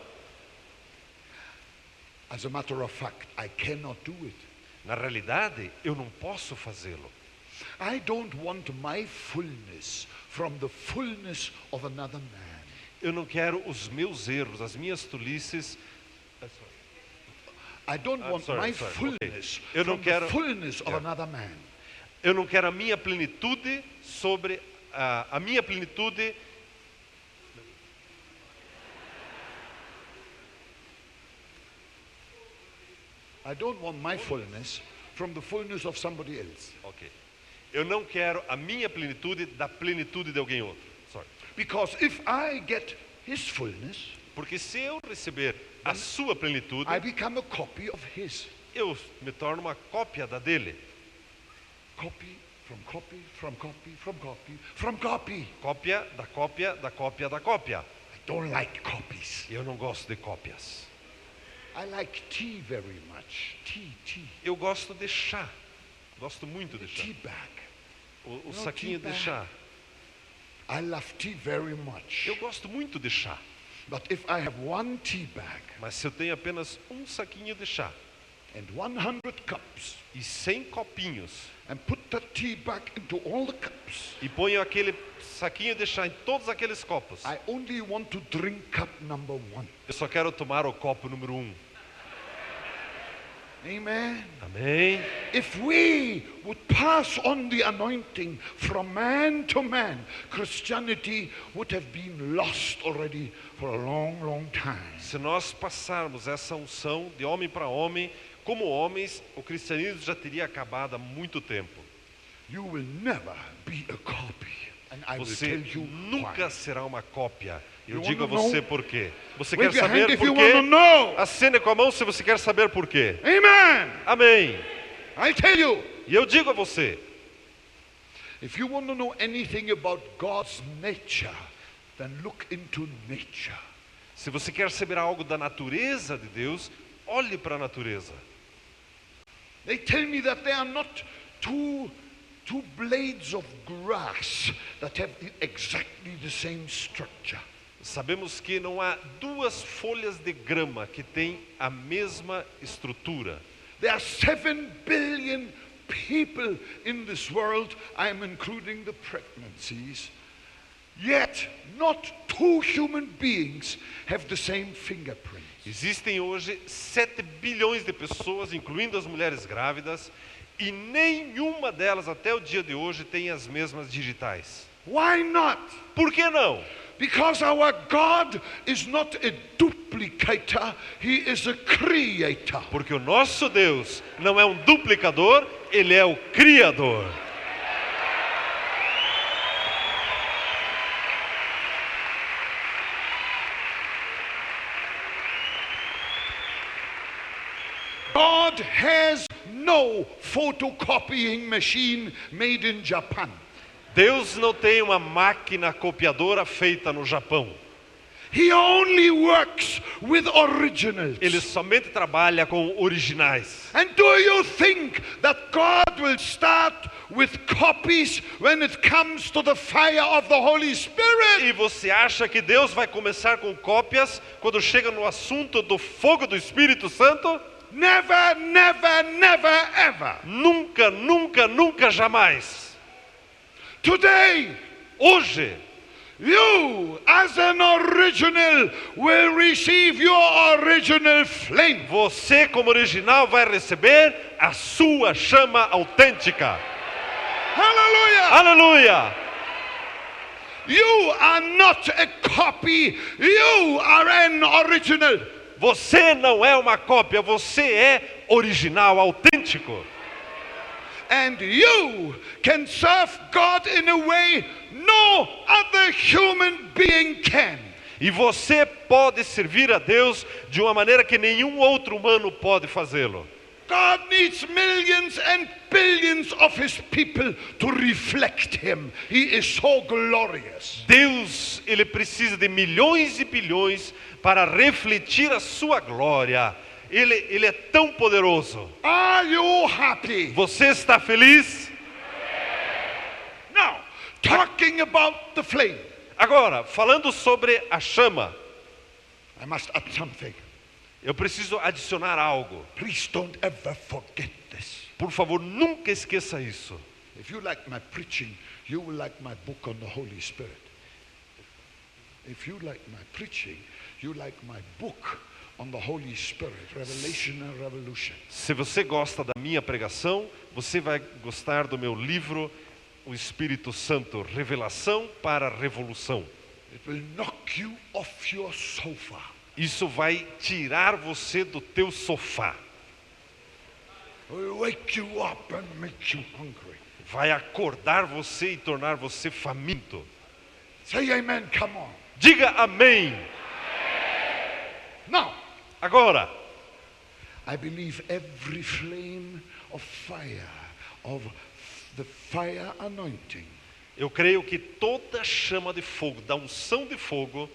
As a matter of fact, I cannot do it. Na realidade, eu não posso fazê-lo. I don't want my fullness from the fullness of another man. Eu não quero os meus erros, as minhas tolices. I don't want sorry, my sorry, fullness okay. Eu não from quero- the fullness of Yeah. another man. Eu não quero a minha plenitude sobre a minha plenitude. I don't want my fullness from the fullness of somebody else. Ok. Eu não quero a minha plenitude da plenitude de alguém outro. Sorry. Because if I get his fullness, Porque se eu receber a sua plenitude, I become a copy of his. eu me torno uma cópia da dele. Copy from copy from copy from copy from copy. Cópia da cópia da cópia da cópia. I don't like copies. Eu não gosto de cópias. I like tea very much. Tea. Eu gosto de chá. Gosto muito de chá. Tea bag. O saquinho de chá. I love tea very much. Eu gosto muito de chá. But if I have one tea bag Mas se eu tenho apenas um saquinho de chá and 100 cups e 100 copinhos and put that tea bag into all the cups, e ponho aquele saquinho de chá em todos aqueles copos, I only want to drink cup number 1. eu só quero tomar o copo número 1. Amen. Amém? If we would pass on the anointing from man to man, Christianity would have been lost already for a long, long time. Se nós passarmos essa unção de homem para homem, como homens, o cristianismo já teria acabado há muito tempo. You will never be a copy. And I will Você tell you nunca why. será uma cópia. Eu You digo a wanna você know? por quê. Você Wave quer your hand saber if you por want to quê? know. Acene com a mão se você quer saber por quê. Amen. Amém. I tell you, E eu digo a você, if you want to know anything about God's nature, then look into nature. se você quer saber algo da natureza de Deus, olhe para a natureza. They tell me that there are not two blades of grass that have exactly the same structure. Sabemos que não há duas folhas de grama que têm a mesma estrutura. There are 7 billion people in this world, I am including the pregnancies, yet not 2 human beings have the same fingerprint. Existem hoje 7 bilhões de pessoas, incluindo as mulheres grávidas, e nenhuma delas até o dia de hoje tem as mesmas digitais. Why not? Por que não? Because our God is not a duplicator, He is a creator. Porque o nosso Deus não é um duplicador, Ele é o Criador. God has no photocopying machine made in Japan. Deus não tem uma máquina copiadora feita no Japão. He only works with originals. Ele somente trabalha com originais. And do you think that God will start with copies when it comes to the fire of the Holy Spirit? E você acha que Deus vai começar com cópias quando chega no assunto do fogo do Espírito Santo? Never, never, never, ever. Nunca, nunca, nunca, jamais. Today, Hoje, you as an original will receive your original flame. você como original vai receber a sua chama autêntica. Hallelujah. Aleluia! You are not a copy, you are an original. Você não é uma cópia, você é original, autêntico. And you can serve God in a way no other human being can. E você pode servir a Deus de uma maneira que nenhum outro humano pode fazê-lo. God needs millions and billions of His people to reflect Him. He is so glorious. Deus, Ele precisa de milhões e bilhões para refletir a sua glória. Ele é tão poderoso. Are you happy? Você está feliz? Now, talking about the flame, Agora, falando sobre a chama, I must add something. eu preciso adicionar algo. Please don't ever forget this. Por favor, nunca esqueça isso. If you like my preaching, you will like my book on the Holy Spirit. If you like my preaching, you like my book on the Holy Spirit, Revelation and Revolution. Se você gosta da minha pregação, você vai gostar do meu livro, O Espírito Santo, Revelação para a Revolução. It will knock you off your sofa. Isso vai tirar você do teu sofá. It will wake you up and make you hungry. Vai acordar você e tornar você faminto. Say amen, come on. Diga amém. Now, Agora, I believe every flame of fire, of the fire anointing, eu creio que toda chama de fogo, da unção de fogo,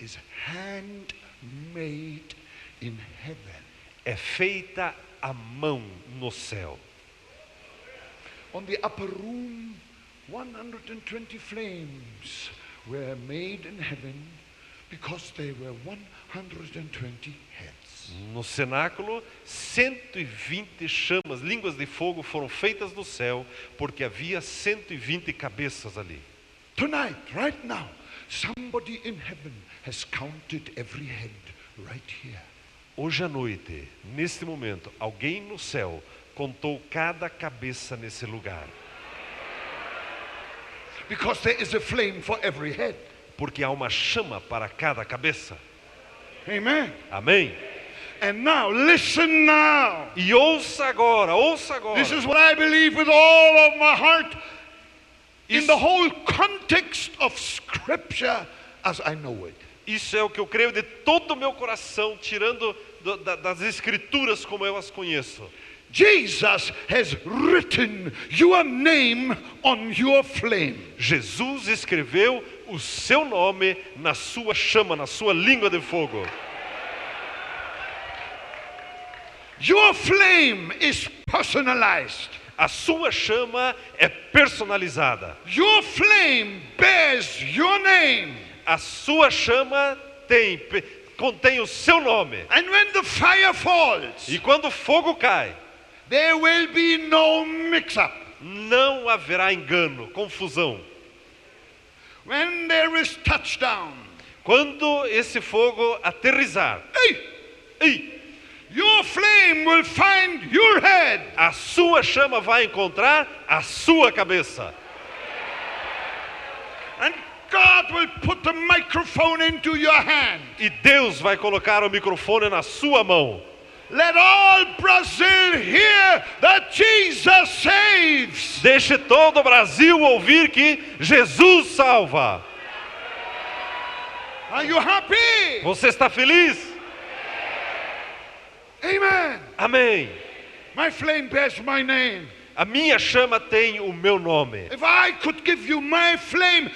is handmade in heaven. é feita à mão no céu. On the upper room, 120 flames were made in heaven because they were 120 heads. No cenáculo, 120 chamas, línguas de fogo foram feitas no céu, porque havia 120 cabeças ali. Tonight, right now, somebody in heaven has counted every head right here. Hoje à noite, neste momento, alguém no céu contou cada cabeça nesse lugar. Because there is a flame for every head. Porque há uma chama para cada cabeça. Amen. Amém? And now, listen now. E ouça agora, ouça agora. This is what I believe with all of my heart in Isso- the whole context of Scripture as I know it. Isso é o que eu creio de todo o meu coração, tirando das escrituras como eu as conheço. Jesus has written your name on your flame. Jesus escreveu o seu nome na sua chama, na sua língua de fogo. Your flame is personalized. A sua chama é personalizada. Your flame bears your name. A sua chama contém o seu nome. And when the fire falls, E quando o fogo cai, there will be no mix-up. não haverá engano, confusão. When there is touchdown, Quando esse fogo aterrizar, hey, your flame will find your head. a sua chama vai encontrar a sua cabeça. And God will put the microphone into your hand. E Deus vai colocar o microfone na sua mão. Let all Brazil hear that Jesus saves. Deixe todo o Brasil ouvir que Jesus salva. Are you happy? Você está feliz? Amen. Amém. My flame bears my name. A minha chama tem o meu nome. If I could give you my flame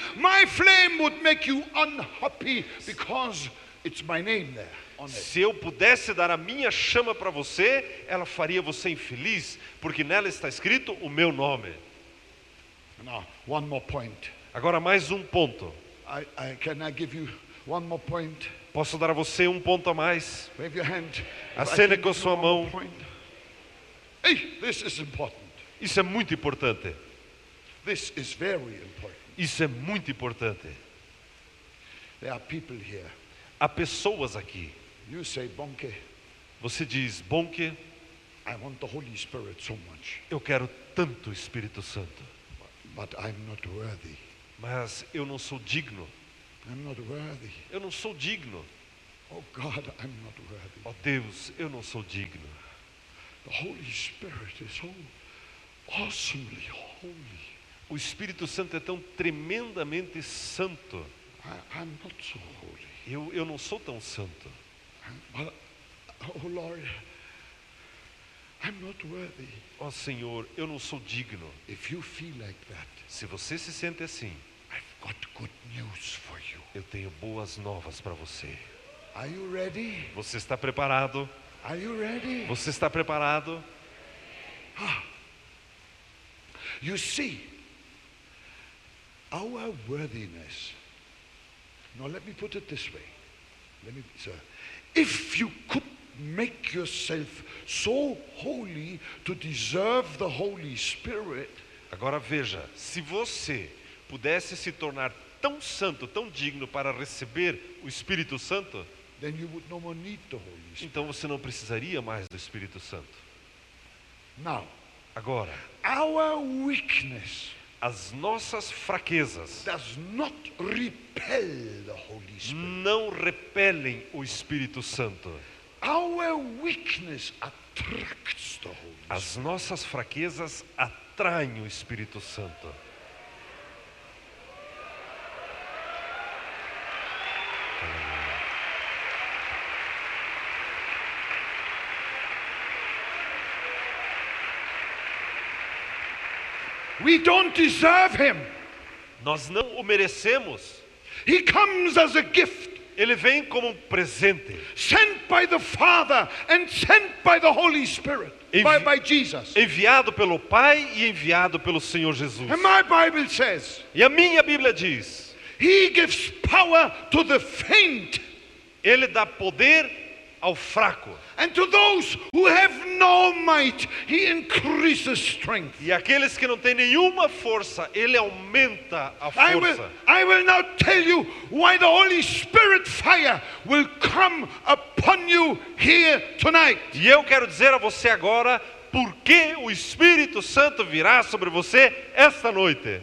would make you unhappy because it's my name there on it. Se eu pudesse dar a minha chama para você, ela faria você infeliz, porque nela está escrito o meu nome. Now, one more point. Agora mais um ponto. Can I give you one more point? Posso dar a você um ponto a mais? Wave your hand. If I Acene can com a give you sua one more mão. point. Hey, this is important. Isso é muito importante. This is very important. Isso é muito importante. There are people here. Há pessoas aqui. You say, Bonke, Você diz, bom que I want the Holy Spirit so much, eu quero tanto o Espírito Santo, but I'm not worthy. mas eu não sou digno. I'm not worthy. Eu não sou digno. Oh God, I'm not worthy. Ó Deus, eu não sou digno. The Holy Spirit is so awesomely holy. O Espírito Santo é tão tremendamente santo. I'm not so holy. Eu não sou tão santo. But, oh Lord, I'm not worthy. Ó Senhor, eu não sou digno. If you feel like that, Se você se sente assim, I've got good news for you. eu tenho boas novas para você. Are you ready? Você está preparado? Are you ready? Você está preparado? You see, our worthiness. Now let me put it this way. If you could make yourself so holy to deserve the Holy Spirit, Agora veja, se você pudesse se tornar tão santo, tão digno para receber o Espírito Santo, then you would no more need the Holy Spirit. então você não precisaria mais do Espírito Santo. Now, Agora, our weakness as nossas fraquezas does not repel the Holy Spirit. não repelem o Espírito Santo. Our weakness attracts the Holy Spirit. As nossas fraquezas atraem o Espírito Santo. We don't deserve him. Nós não o merecemos. He comes as a gift, Ele vem como um presente, sent by the Father and sent by the Holy Spirit, by Jesus. enviado pelo Pai e enviado pelo Senhor Jesus. And my Bible says, E a minha Bíblia diz, he gives power to the faint Ele dá poder ao fraco. and to those who have no might, he increases strength. E aqueles que não têm nenhuma força, Ele aumenta a força. I will now tell you why the Holy Spirit fire will come upon you here tonight. E eu quero dizer a você agora, por que o Espírito Santo virá sobre você esta noite?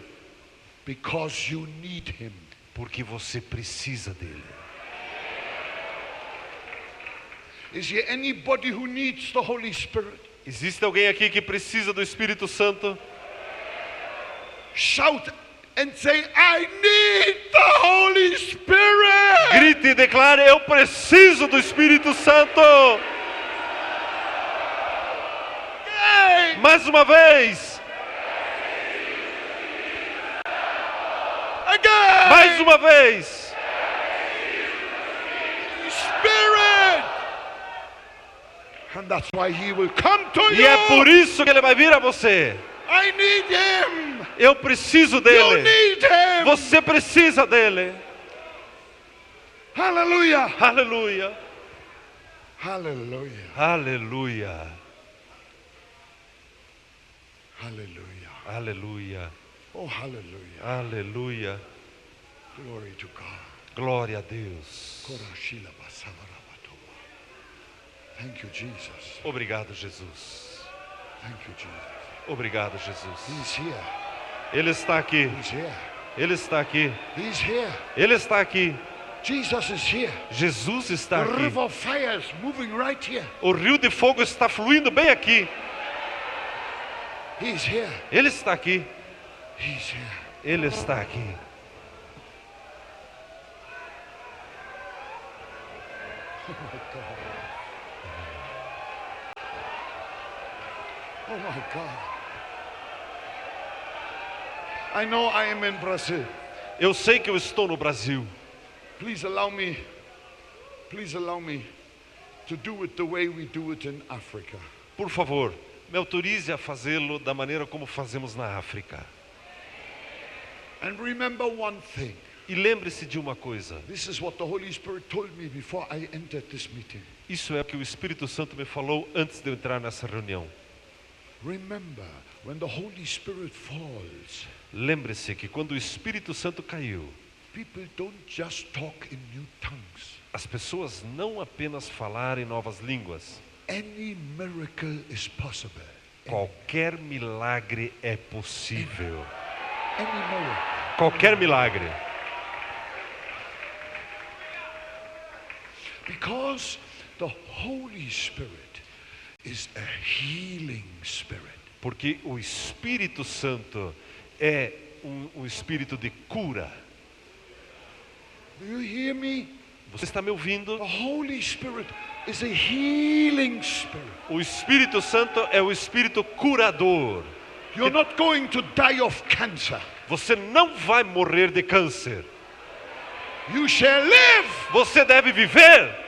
Because you need him. Porque você precisa dele. Is there anybody who needs the Holy Spirit? Existe alguém aqui que precisa do Espírito Santo? Shout and say, I need the Holy Spirit. Grite e declare, eu preciso do Espírito Santo. Hey! Mais uma vez. Again! Mais uma vez. Spirit! And that's why he will come to E you. é por isso que ele vai vir a você. I need him. Eu preciso You dele. need him. Você precisa dele. Hallelujah. Aleluia. Hallelujah. Aleluia. Hallelujah. Aleluia. Oh, hallelujah. Aleluia. Glory to God. Glória a Deus. Korashila basavarabatova. Thank you, Jesus. Obrigado, Jesus. Thank you, Jesus. Obrigado, Jesus. He's here. Ele está aqui. He's here. Ele está aqui. He's here. Ele está aqui. Jesus is here. Jesus está The aqui. river of fire is moving right here. O rio de fogo está fluindo bem aqui. He's here. Ele está aqui. He's here. Ele está aqui. Oh my God. Oh my God. I know I am in Brazil. Eu sei que eu estou no Brasil. Please allow me to do it the way we do it in Africa. Por favor, me autorize a fazê-lo da maneira como fazemos na África. And remember one thing. E lembre-se de uma coisa. This is what the Holy Spirit told me before I entered this meeting. Isso é o que o Espírito Santo me falou antes de eu entrar nessa reunião. Remember, when the Holy Spirit falls, Lembre-se que quando o Espírito Santo caiu, people don't just talk in new tongues. as pessoas não apenas falaram em novas línguas. Any miracle is possible. Qualquer milagre é possível. Any miracle. Qualquer milagre. Because the Holy Spirit is a healing spirit. Porque o Espírito Santo é um espírito de cura. Do you hear me? Você está me ouvindo? The Holy Spirit is a healing spirit. O Espírito Santo é o espírito curador. You're not going to die of cancer. Você não vai morrer de câncer. You shall live Você deve viver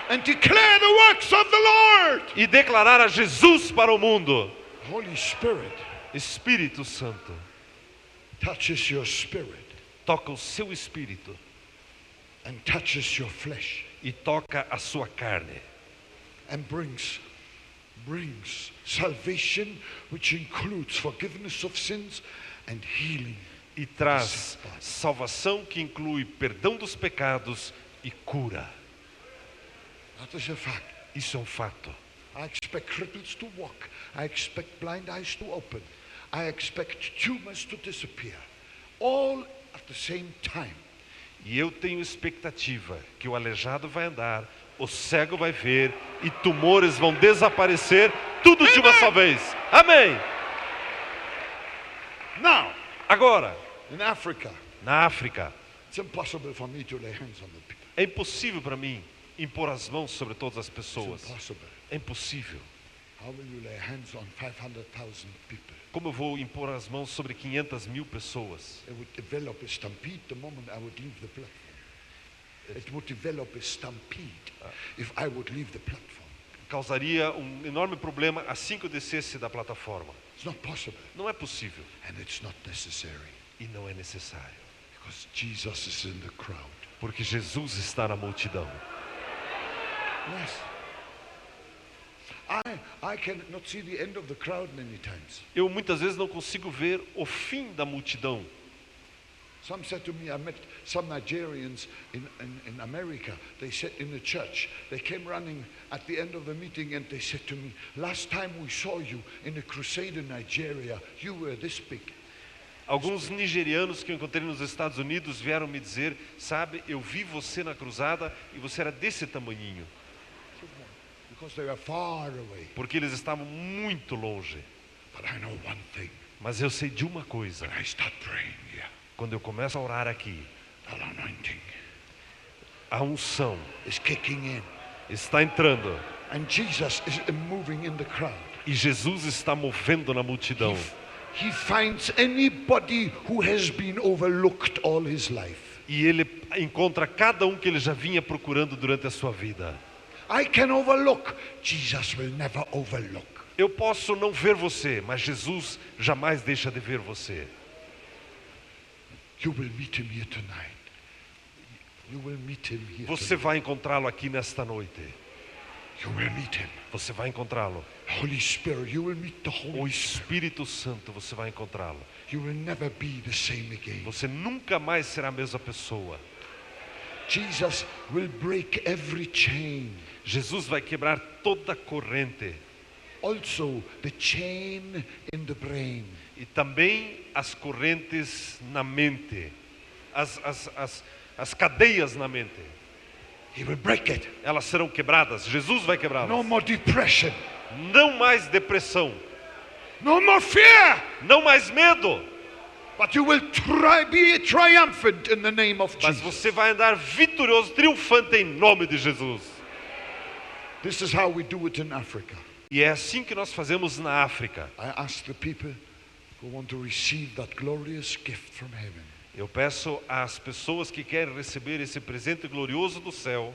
and declare the works of the Lord. e declarar a Jesus para o mundo. Holy Spirit Espírito Santo touches your spirit toca o seu espírito and touches your flesh e toca a sua carne and brings brings salvation, which includes forgiveness of sins and healing. E traz salvação que inclui perdão dos pecados e cura. That is a fact. Isso é um fato. I expect cripples to walk. I expect blind eyes to open. I expect tumors to disappear. All at the same time. E eu tenho expectativa que o aleijado vai andar, o cego vai ver e tumores vão desaparecer, tudo de uma só vez. Amém! Now, Agora, in Africa, na África, it's impossible for me to lay hands on the people. é impossível para mim impor as mãos sobre todas as It's pessoas. impossible. É impossível. How will you lay hands on 500,000 people? Como eu vou impor as mãos sobre 500.000 pessoas? It would develop a stampede the moment I would leave the platform. It would develop a stampede if I would leave the platform. Causaria um enorme problema assim que eu descesse da plataforma. It's not possible, Não é possível and it's not necessary, e não é necessário, because Jesus is in the crowd. porque Jesus está na multidão. Yes. I cannot see the end of the crowd many times. Eu muitas vezes não consigo ver o fim da multidão. Some said to me, I met some Nigerians in America. They said in the church, they came running at the end of the meeting and they said to me, last time we saw you in a crusade in Nigeria, you were this big. Alguns nigerianos que eu encontrei nos Estados Unidos vieram me dizer, sabe, eu vi você na cruzada e você era desse tamanhinho. Because they were far away. Porque eles estavam muito longe. But I know one thing. Mas eu sei de uma coisa, When I start praying here, quando eu começo a orar aqui, that anointing a unção is kicking in. está entrando And Jesus is moving in the crowd. e Jesus está movendo na multidão. He finds anybody who has been overlooked all his life. E ele encontra cada um que ele já vinha procurando durante a sua vida. I can overlook. Jesus will never overlook. Eu posso não ver você, mas Jesus jamais deixa de ver você. You will meet him here tonight. You will meet him here Você tonight. vai encontrá-lo aqui nesta noite. You will meet him. Você vai encontrá-lo. Holy Spirit, you will meet the O Holy Spirit. Espírito Santo, você vai encontrá-lo. You will never be the same again. Você nunca mais será a mesma pessoa. Jesus will break every chain. Jesus vai quebrar toda a corrente. Also the chain in the brain. E também as correntes na mente. As cadeias na mente. He will break it. Elas serão quebradas. Jesus vai quebrá-las. No more depression. Não mais depressão. No more fear. Não mais medo. But you will be triumphant in the name of Mas Jesus. você vai andar vitorioso, triunfante em nome de Jesus. This is how we do it in Africa. E é assim que nós fazemos na África. I ask the people who want to receive that glorious gift from heaven. Eu peço às pessoas que querem receber esse presente glorioso do céu.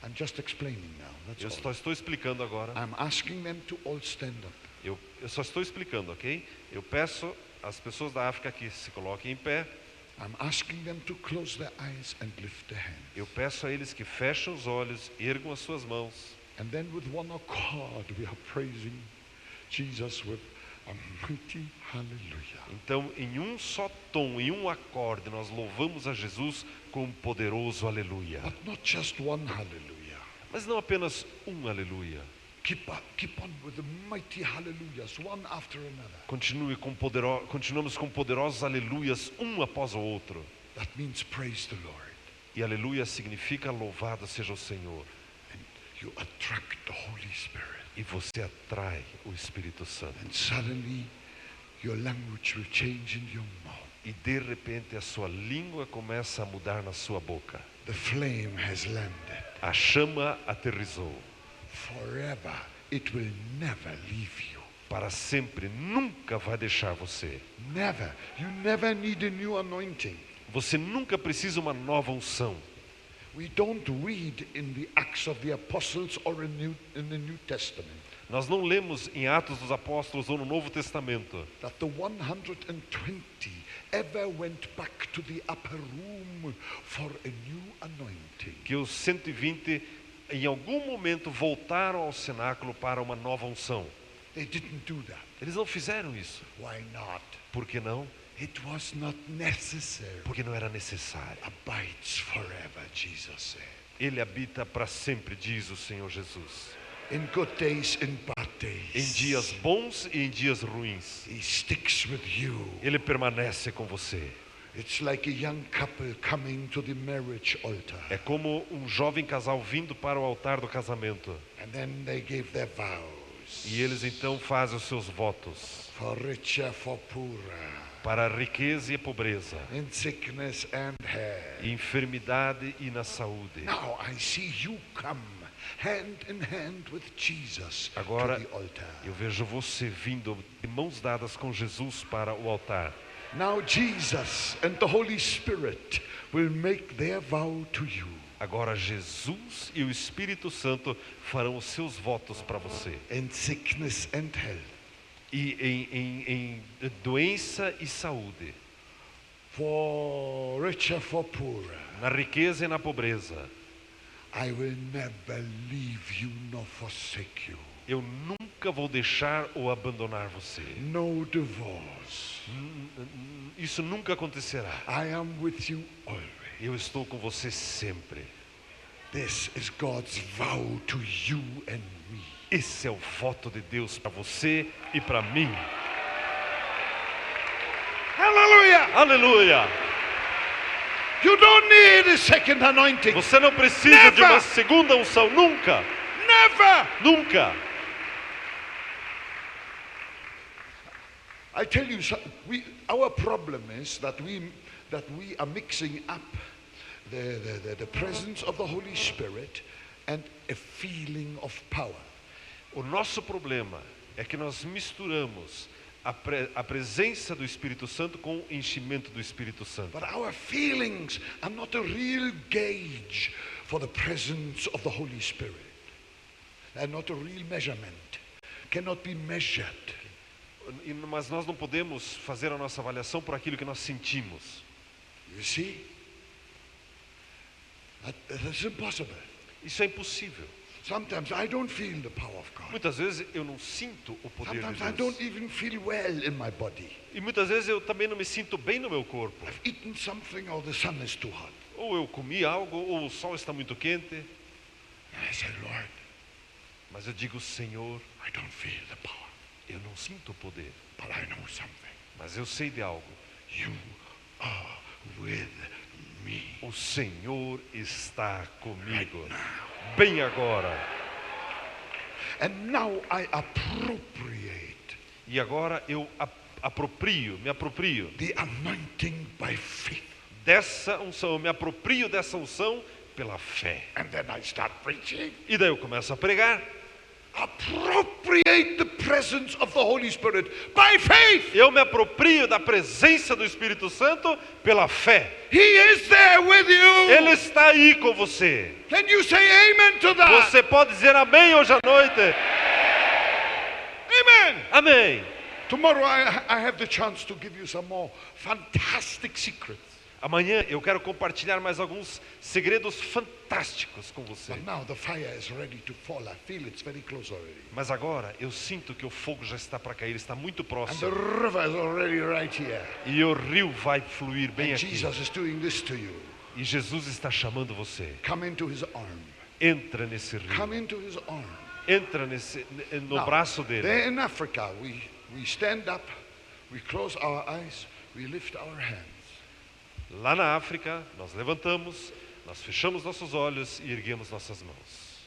I'm just explaining now. Eu That's só all. estou explicando agora. I'm asking them to all stand up. Eu só estou explicando, ok? Eu peço às pessoas da África que se coloquem em pé. I'm asking them to close their eyes and lift their hands. Eu peço a eles que fechem os olhos, ergam as suas mãos. And then with one accord we are praising Jesus with a mighty hallelujah. Então, em um só tom, em um acorde, nós louvamos a Jesus com um poderoso aleluia. But not just one hallelujah. Mas não apenas um aleluia. Keep on with the mighty hallelujahs, one after another. Continuamos com poderosos aleluias, um após o outro. That means praise the Lord. E aleluia significa louvado seja o Senhor. And you attract the Holy Spirit. E você atrai o Espírito Santo. And suddenly your language will change in your mouth. E de repente a sua língua começa a mudar na sua boca. The flame has landed. A chama aterrissou. Forever it will never leave you. Para sempre, nunca vai deixar você. Never. You never need a new anointing. Você nunca precisa uma nova unção. We don't read in the Acts of the Apostles or in the New Testament Nós não lemos em Atos dos Apóstolos ou no Novo Testamento that the 120 ever went back to the upper room for a new anointing. que os 120 em algum momento voltaram ao cenáculo para uma nova unção. They didn't do that. Eles não fizeram isso. Why not? Por que não? It was not necessary. Porque não era necessário. Abides forever, Jesus said. Ele habita para sempre, diz o Senhor Jesus. In good days, in bad Em days. dias bons e em dias ruins. He sticks with you. Ele permanece com você. It's like a young couple coming to the marriage altar. É como um jovem casal vindo para o altar do casamento. And then they give their vows. E eles então fazem os seus votos. For richer, for poorer. Para a riqueza e a pobreza. In sickness and health. Enfermidade e na saúde. Now I see you come hand in hand with Jesus Agora to the altar. eu vejo você vindo de mãos dadas com Jesus para o altar. Now Jesus and the Holy Spirit will make their vow to you. Agora Jesus e o Espírito Santo farão os seus votos para você. In sickness and health. E em doença e saúde. For richer, for poorer. Na riqueza e na pobreza. I will never leave you nor forsake you. Eu nunca vou deixar ou abandonar você. No divorce. Isso nunca acontecerá. I am with you always. Eu estou com você sempre. This is God's vow to you and me. Esse é o voto de Deus para você e para mim. Hallelujah! Aleluia! You don't need a second anointing. Você não precisa de uma segunda unção. Nunca! Never! Nunca! I tell you, our problem is that we are mixing up the presence of the Holy Spirit and a feeling of power. O nosso problema é que nós misturamos a presença do Espírito Santo com o enchimento do Espírito Santo. But our feelings are not a real gauge for the presence of the Holy Spirit. They're not a real measurement. Cannot be measured. Mas nós não podemos fazer a nossa avaliação por aquilo que nós sentimos. You see? That's impossible. Isso é impossível. Sometimes I don't feel the power of God. Muitas vezes eu não sinto o poder Sometimes de I Deus. don't even feel well in my body. E muitas vezes eu também não me sinto bem no meu corpo. I've eaten something or the sun is too hot. Ou eu comi algo, ou o sol está muito quente. And I say, Lord, Mas eu digo, Senhor, I don't feel the power, eu não sinto o poder. but I know something. Mas eu sei de algo. You are with me. O Senhor está comigo. Bem agora. And now I appropriate E agora eu me aproprio the anointing by faith. dessa unção. Eu me aproprio dessa unção pela fé. And then I start preaching. E daí eu começo a pregar. Appropriate the presence of the Holy Spirit by faith. Eu me aproprio da presença do Espírito Santo pela fé. He is there with you. Ele está aí com você. Can you say amen to that? Você pode dizer amém hoje à noite? Amen. Amém. Tomorrow I have the chance to give you some more fantastic secrets. Amanhã eu quero compartilhar mais alguns segredos fantásticos com você. But now the fire is ready to fall. I feel it's very close already. Mas agora eu sinto que o fogo já está para cair, está muito And the próximo. river is already right here. E o rio vai fluir bem And aqui. Jesus is doing this to you. E Jesus está chamando você. Come into his arm. Entra nesse Come rio. into his arm. Entra no Now, braço dele. there in Africa, we stand up, we close our eyes, we lift our hands. Lá na África, nós levantamos, nós fechamos nossos olhos e erguemos nossas mãos.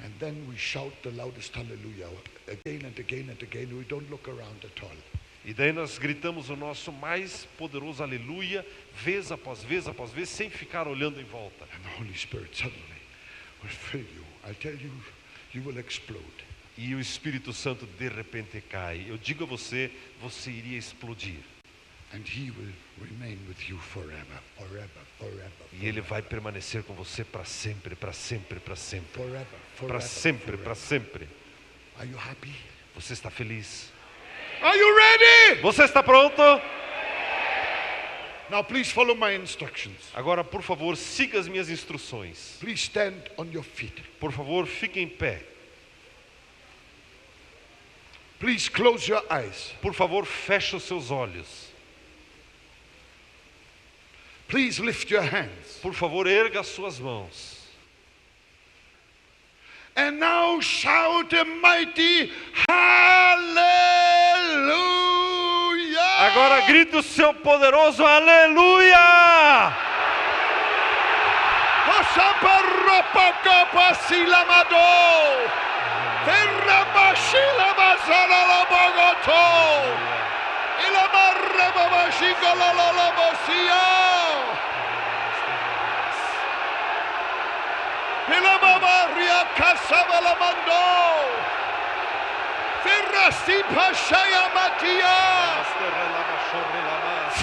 And then we shout the loudest hallelujah again and again and again. We don't look around at all. E daí nós gritamos o nosso mais poderoso aleluia, vez após vez após vez, sem ficar olhando em volta. And the Holy Spirit suddenly will fill you. I tell you, you will explode. E o Espírito Santo de repente cai. Eu digo a você, você iria explodir. And he will remain with you forever, forever, forever. E ele vai permanecer com você para sempre, para sempre, para sempre. Forever, Para forever, sempre, para forever. sempre. Are you happy? Você está feliz? Are you ready? Você está pronto? Now please follow my instructions. Agora, por favor, siga as minhas instruções. Please stand on your feet. Por favor, fique em pé. Please close your eyes. Por favor, feche os seus olhos. Please lift your hands. Por favor, erga as suas mãos. And now shout a mighty hallelujah. Agora grite o seu poderoso aleluia!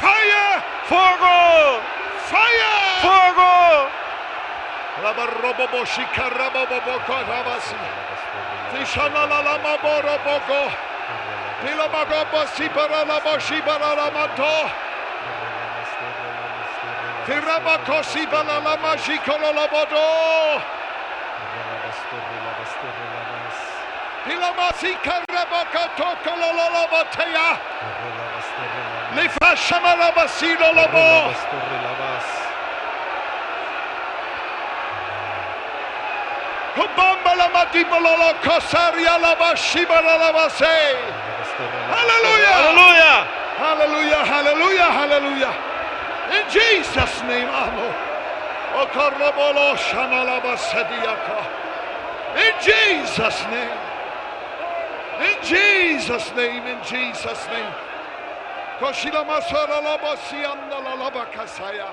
Fire! Fogo! Fire! Fogo! Hallelujah! Aleluia! Hallelujah, hallelujah, hallelujah. In Jesus' name, Amo. In Jesus' name. In Jesus' name, in Jesus' name. Koshila masara la basi anda la la bakasaya.